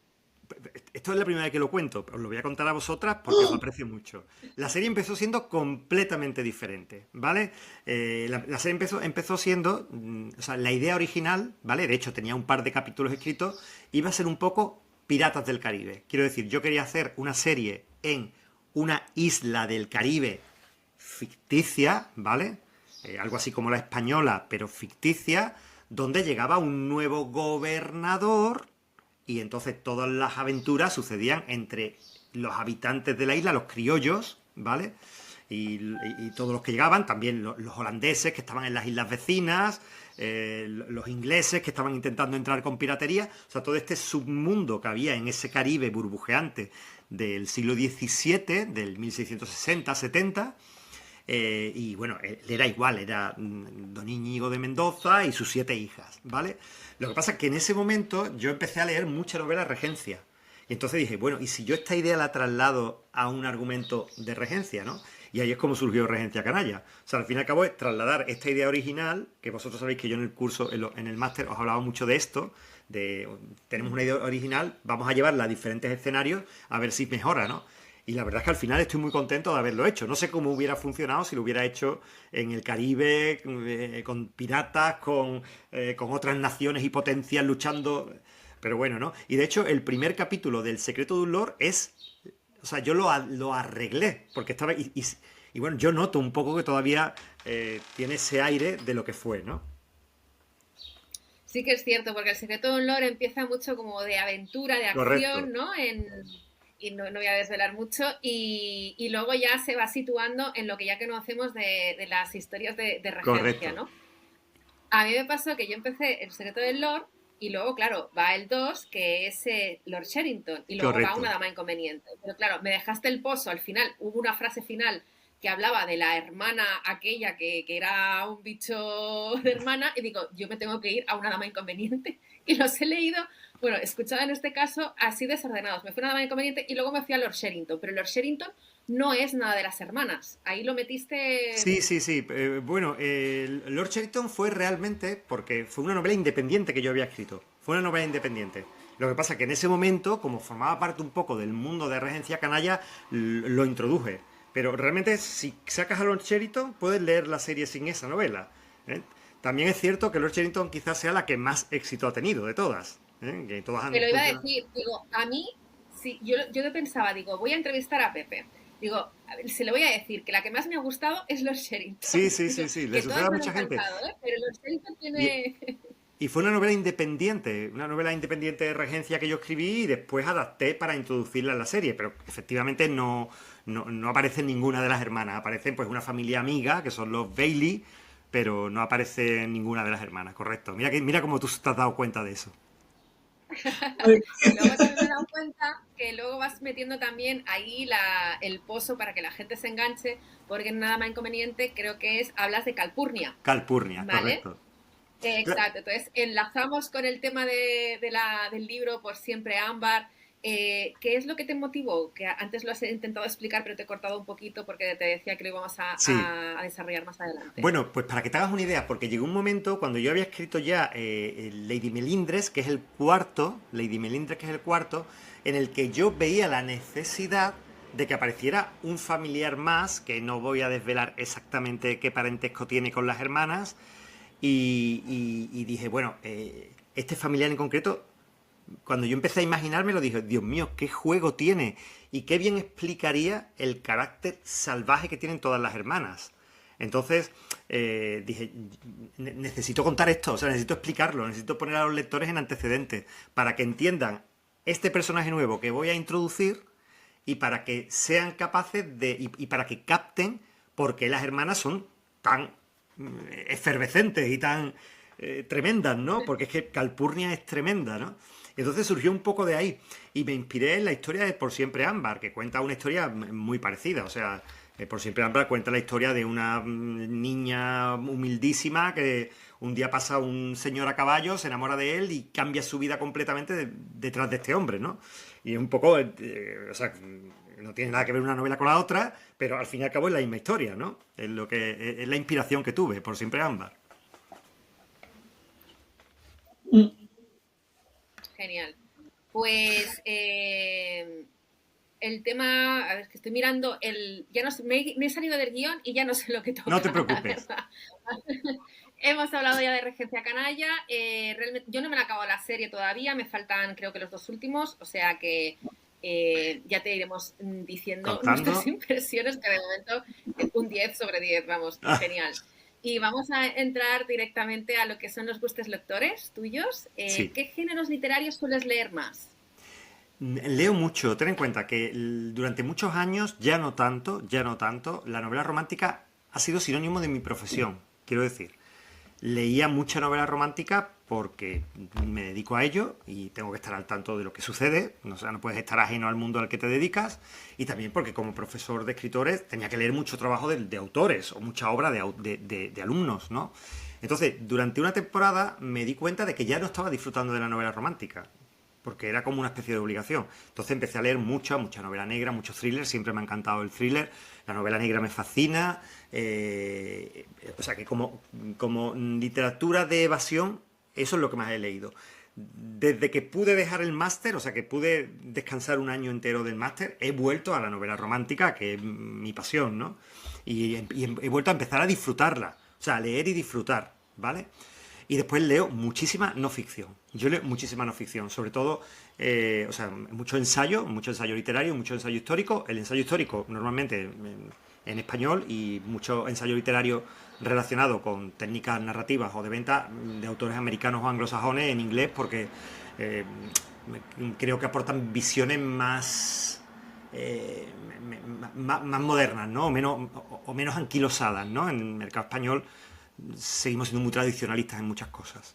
esto es la primera vez que lo cuento, os lo voy a contar a vosotras porque os lo aprecio mucho. La serie empezó siendo completamente diferente, ¿vale? La serie empezó siendo, o sea, la idea original, ¿vale? De hecho, tenía un par de capítulos escritos, iba a ser un poco Piratas del Caribe. Quiero decir, yo quería hacer una serie en una isla del Caribe ficticia, ¿vale? Algo así como La Española, pero ficticia, donde llegaba un nuevo gobernador y entonces todas las aventuras sucedían entre los habitantes de la isla, los criollos, ¿vale? Y todos los que llegaban, también los holandeses que estaban en las islas vecinas, los ingleses que estaban intentando entrar con piratería, o sea, todo este submundo que había en ese Caribe burbujeante del siglo XVII, del 1660-70. Y bueno, él era igual, era don Íñigo de Mendoza y sus 7 hijas, ¿vale? Lo que pasa es que en ese momento yo empecé a leer mucha novela regencia. Y entonces dije, bueno, ¿y si yo esta idea la traslado a un argumento de regencia, ¿no? Y ahí es como surgió Regencia Canalla. O sea, al fin y al cabo es trasladar esta idea original, que vosotros sabéis que yo en el curso, en el máster, os hablaba mucho de esto, tenemos una idea original, vamos a llevarla a diferentes escenarios a ver si mejora, ¿no? Y la verdad es que al final estoy muy contento de haberlo hecho. No sé cómo hubiera funcionado si lo hubiera hecho en el Caribe, con piratas, con otras naciones y potencias luchando. Pero bueno, ¿no? Y de hecho, el primer capítulo del Secreto de un Lord es... O sea, yo lo arreglé, porque estaba... Y bueno, yo noto un poco que todavía tiene ese aire de lo que fue, ¿no? Sí que es cierto, porque El Secreto de un Lord empieza mucho como de aventura, de acción, Correcto. ¿no? Y no voy a desvelar mucho, y luego ya se va situando en lo que ya conocemos de las historias de regencia, Correcto. ¿no? A mí me pasó que yo empecé El Secreto del Lord y luego, claro, va el 2, que es Lord Sherrington, y luego Correcto. va Una Dama Inconveniente. Pero claro, me dejaste el pozo, al final hubo una frase final que hablaba de la hermana aquella que era un bicho de hermana, y digo, yo me tengo que ir a Una Dama Inconveniente, y los he leído, bueno, escuchado en este caso, así desordenados. Me fui a Una Dama Inconveniente y luego me fui a Lord Sherrington, pero Lord Sherrington no es nada de las hermanas. Ahí lo metiste... Sí. Bueno, Lord Sherrington fue realmente, porque fue una novela independiente que yo había escrito. Fue una novela independiente. Lo que pasa es que en ese momento, como formaba parte un poco del mundo de Regencia Canalla, lo introduje. Pero realmente, si sacas a Lord Sherrington, puedes leer la serie sin esa novela, ¿eh? También es cierto que Lord Sherrington quizás sea la que más éxito ha tenido de todas, ¿eh? Que todas han Te lo iba a funcionado. decir, digo, a mí, sí, yo pensaba, digo, voy a entrevistar a Pepe. Digo, a ver, se le voy a decir que la que más me ha gustado es Lord Sherrington. Sí, Digo, le que sucede todas a me han mucha gente. encantado, ¿eh? Pero Lord Sherrington Y, tiene... y fue una novela independiente de regencia que yo escribí y después adapté para introducirla en la serie, pero efectivamente no aparece ninguna de las hermanas, aparecen pues una familia amiga, que son los Bailey, pero no aparece ninguna de las hermanas, correcto. Mira cómo tú te has dado cuenta de eso. Y luego también dado cuenta que luego vas metiendo también ahí el pozo para que la gente se enganche, porque nada más inconveniente creo que hablas de Calpurnia, Calpurnia, ¿vale? correcto. Exacto, entonces enlazamos con el tema del libro Por siempre Ámbar. ¿Qué es lo que te motivó? Que antes lo has intentado explicar, pero te he cortado un poquito porque te decía que lo íbamos Sí. a desarrollar más adelante. Bueno, pues para que te hagas una idea, porque llegó un momento cuando yo había escrito ya Lady Melindres, que es el cuarto, Lady Melindres, que es el cuarto, en el que yo veía la necesidad de que apareciera un familiar más, que no voy a desvelar exactamente qué parentesco tiene con las hermanas, y dije, bueno, este familiar en concreto, cuando yo empecé a imaginármelo, dije, Dios mío, qué juego tiene y qué bien explicaría el carácter salvaje que tienen todas las hermanas. Entonces dije, necesito contar esto, o sea, necesito explicarlo, necesito poner a los lectores en antecedentes para que entiendan este personaje nuevo que voy a introducir y para que sean capaces y para que capten por qué las hermanas son tan efervescentes y tan tremendas, ¿no? Porque es que Calpurnia es tremenda, ¿no? Entonces surgió un poco de ahí y me inspiré en la historia de Por siempre Ámbar, que cuenta una historia muy parecida, o sea, Por siempre Ámbar cuenta la historia de una niña humildísima que un día pasa un señor a caballo, se enamora de él y cambia su vida completamente detrás de este hombre, ¿no? Y es un poco, o sea, no tiene nada que ver una novela con la otra, pero al fin y al cabo es la misma historia, ¿no? Es la inspiración que tuve, Por siempre Ámbar. Genial. Pues el tema, a ver, que estoy mirando, ya no sé, me he salido del guión y ya no sé lo que toca. No te preocupes. Hemos hablado ya de Regencia Canalla. Realmente, yo no me la acabo la serie todavía, me faltan creo que los 2 últimos, o sea que ya te iremos diciendo nuestras impresiones, que de momento un 10 sobre 10, vamos, genial. Y vamos a entrar directamente a lo que son los gustos lectores tuyos. Sí. ¿Qué géneros literarios sueles leer más? Leo mucho. Ten en cuenta que durante muchos años, ya no tanto, la novela romántica ha sido sinónimo de mi profesión. Quiero decir, leía mucha novela romántica porque me dedico a ello y tengo que estar al tanto de lo que sucede, o sea, no puedes estar ajeno al mundo al que te dedicas, y también porque como profesor de escritores tenía que leer mucho trabajo de autores o mucha obra de alumnos, ¿no? Entonces, durante una temporada me di cuenta de que ya no estaba disfrutando de la novela romántica, porque era como una especie de obligación. Entonces empecé a leer mucha novela negra, mucho thriller, siempre me ha encantado el thriller, la novela negra me fascina, o sea que como literatura de evasión, eso es lo que más he leído. Desde que pude dejar el máster, o sea que pude descansar un año entero del máster, he vuelto a la novela romántica, que es mi pasión, ¿no? Y he vuelto a empezar a disfrutarla, o sea, a leer y disfrutar, ¿vale? Y después leo muchísima no ficción. Yo leo muchísima no ficción, sobre todo, o sea, mucho ensayo literario, mucho ensayo histórico. El ensayo histórico normalmente en español y mucho ensayo literario relacionado con técnicas narrativas o de venta de autores americanos o anglosajones en inglés, porque creo que aportan visiones más modernas, ¿no? O menos anquilosadas, ¿no? En el mercado español seguimos siendo muy tradicionalistas en muchas cosas.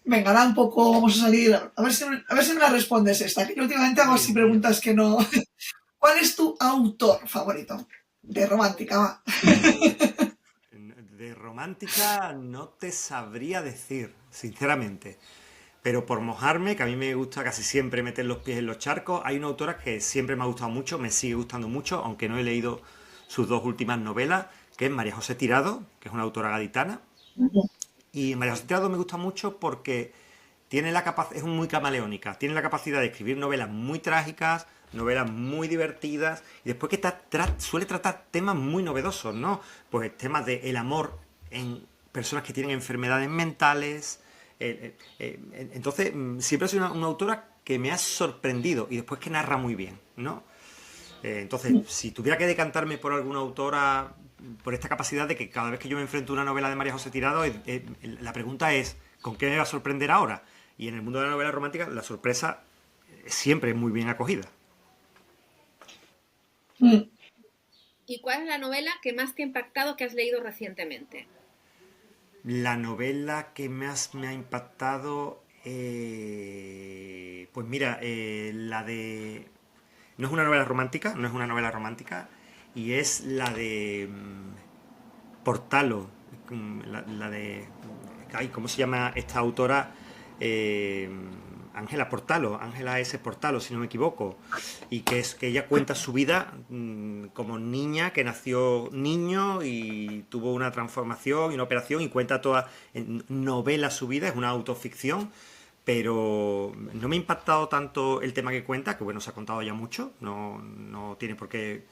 Venga, da un poco, vamos a salir. A ver si me la respondes esta, que yo últimamente hago así preguntas que no. ¿Cuál es tu autor favorito? De romántica, va. De romántica no te sabría decir, sinceramente. Pero por mojarme, que a mí me gusta casi siempre meter los pies en los charcos, hay una autora que siempre me ha gustado mucho, me sigue gustando mucho, aunque no he leído sus 2 últimas novelas, que es María José Tirado, que es una autora gaditana. Y María José Tirado me gusta mucho porque tiene es muy camaleónica, tiene la capacidad de escribir novelas muy trágicas, novelas muy divertidas, y después que suele tratar temas muy novedosos, ¿no? Pues temas del amor en personas que tienen enfermedades mentales. Entonces, siempre ha sido una autora que me ha sorprendido, y después que narra muy bien, ¿no? Entonces, si tuviera que decantarme por alguna autora, por esta capacidad de que cada vez que yo me enfrento a una novela de María José Tirado, la pregunta es, ¿con qué me va a sorprender ahora? Y en el mundo de la novela romántica, la sorpresa siempre es muy bien acogida. ¿Y cuál es la novela que más te ha impactado que has leído recientemente? La novela que más me ha impactado, pues mira, la de... No es una novela romántica, y es la de Portalo, la de... Ay, ¿cómo se llama esta autora? Ángela S. Portalo, si no me equivoco, y que ella cuenta su vida como niña, que nació niño y tuvo una transformación y una operación, y cuenta toda en novela su vida, es una autoficción, pero no me ha impactado tanto el tema que cuenta, que bueno, se ha contado ya mucho, no tiene por qué,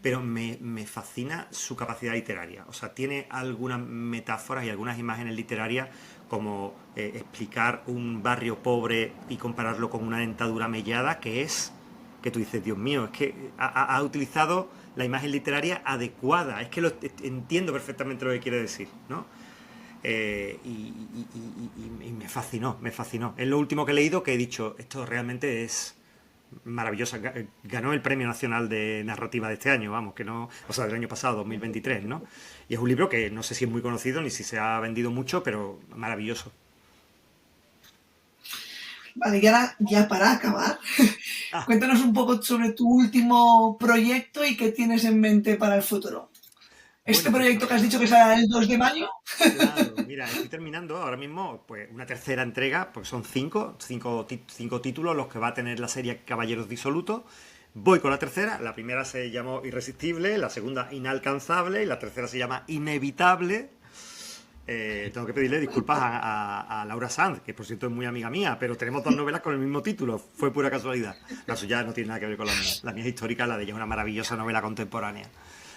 pero me fascina su capacidad literaria. O sea, tiene algunas metáforas y algunas imágenes literarias, como explicar un barrio pobre y compararlo con una dentadura mellada, que tú dices, Dios mío, es que ha utilizado la imagen literaria adecuada, es que entiendo perfectamente lo que quiere decir, ¿no? Y me fascinó. Es lo último que he leído, que he dicho, esto realmente es maravilloso. Ganó el Premio Nacional de Narrativa de este año, del año pasado, 2023, ¿no? Y es un libro que no sé si es muy conocido ni si se ha vendido mucho, pero maravilloso. Vale, y ahora, ya para acabar, cuéntanos un poco sobre tu último proyecto y qué tienes en mente para el futuro. Este proyecto que has dicho que será el 2 de mayo. Claro, mira, estoy terminando ahora mismo pues una tercera entrega, porque son cinco títulos los que va a tener la serie Caballeros Disolutos. Voy con la tercera, la primera se llamó Irresistible, la segunda Inalcanzable y la tercera se llama Inevitable. Tengo que pedirle disculpas a Laura Sanz, que por cierto es muy amiga mía, pero tenemos dos novelas con el mismo título, fue pura casualidad. No, eso ya no tiene nada que ver con la mía. La mía es histórica, la de ella es una maravillosa novela contemporánea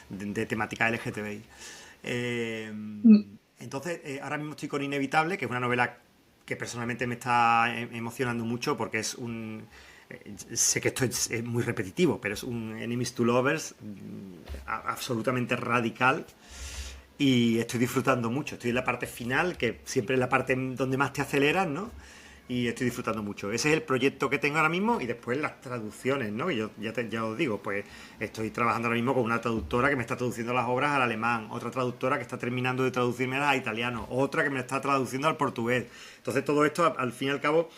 de temática LGTBI. Entonces, ahora mismo estoy con Inevitable, que es una novela que personalmente me está emocionando mucho, porque es sé que esto es muy repetitivo, pero es un enemies to lovers absolutamente radical, y estoy disfrutando mucho. Estoy en la parte final, que siempre es la parte donde más te aceleras, ¿no? Y estoy disfrutando mucho. Ese es el proyecto que tengo ahora mismo, y después las traducciones, ¿no? Y yo ya os digo, pues estoy trabajando ahora mismo con una traductora que me está traduciendo las obras al alemán, otra traductora que está terminando de traducirme al italiano, otra que me está traduciendo al portugués. Entonces todo esto, al fin y al cabo,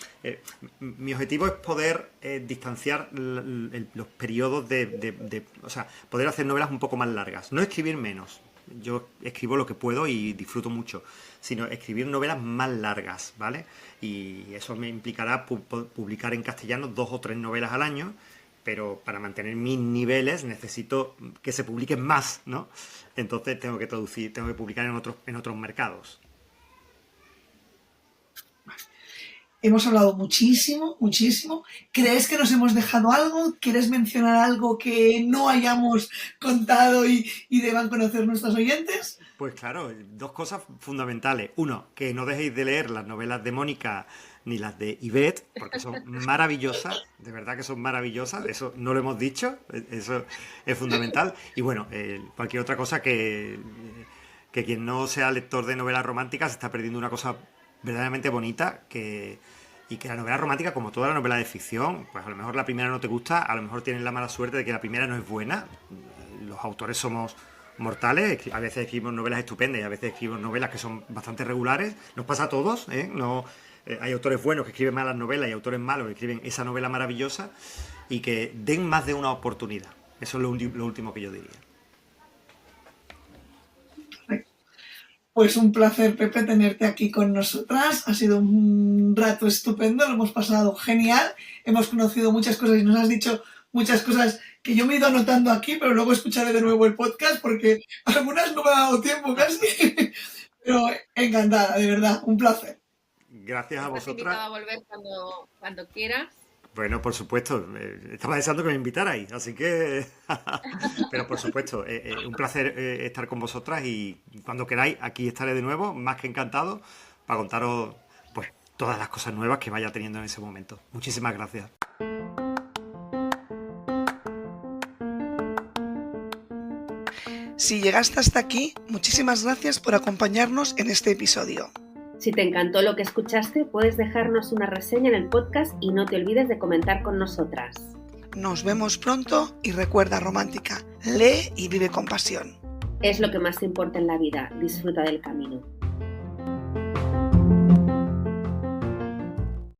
mi objetivo es poder distanciar los periodos o sea, poder hacer novelas un poco más largas, no escribir menos. Yo escribo lo que puedo y disfruto mucho, sino escribir novelas más largas, ¿vale? Y eso me implicará publicar en castellano 2 o 3 novelas al año, pero para mantener mis niveles necesito que se publiquen más, ¿no? Entonces tengo que traducir, tengo que publicar en otros mercados. Hemos hablado muchísimo. ¿Crees que nos hemos dejado algo? ¿Quieres mencionar algo que no hayamos contado y deban conocer nuestros oyentes? Pues claro, 2 cosas fundamentales. Uno, que no dejéis de leer las novelas de Mónica ni las de Ivette, porque son maravillosas, de verdad que son maravillosas, eso no lo hemos dicho, eso es fundamental. Y bueno, cualquier otra cosa, que quien no sea lector de novelas románticas se está perdiendo una cosa verdaderamente bonita, y que la novela romántica, como toda la novela de ficción, pues a lo mejor la primera no te gusta, a lo mejor tienes la mala suerte de que la primera no es buena. Los autores somos mortales, a veces escribimos novelas estupendas y a veces escribimos novelas que son bastante regulares, nos pasa a todos, ¿eh? Hay autores buenos que escriben malas novelas y autores malos que escriben esa novela maravillosa, y que den más de una oportunidad. Eso es lo último que yo diría. Pues un placer, Pepe, tenerte aquí con nosotras. Ha sido un rato estupendo, lo hemos pasado genial. Hemos conocido muchas cosas y nos has dicho muchas cosas que yo me he ido anotando aquí, pero luego escucharé de nuevo el podcast porque algunas no me ha dado tiempo casi. Pero encantada, de verdad, un placer. Gracias a vosotras. Estás invitado a volver cuando quieras. Bueno, por supuesto, estaba deseando que me invitarais, así que... Pero por supuesto, un placer estar con vosotras, y cuando queráis aquí estaré de nuevo, más que encantado, para contaros pues todas las cosas nuevas que vaya teniendo en ese momento. Muchísimas gracias. Si llegaste hasta aquí, muchísimas gracias por acompañarnos en este episodio. Si te encantó lo que escuchaste, puedes dejarnos una reseña en el podcast y no te olvides de comentar con nosotras. Nos vemos pronto y recuerda, romántica, lee y vive con pasión. Es lo que más te importa en la vida, disfruta del camino.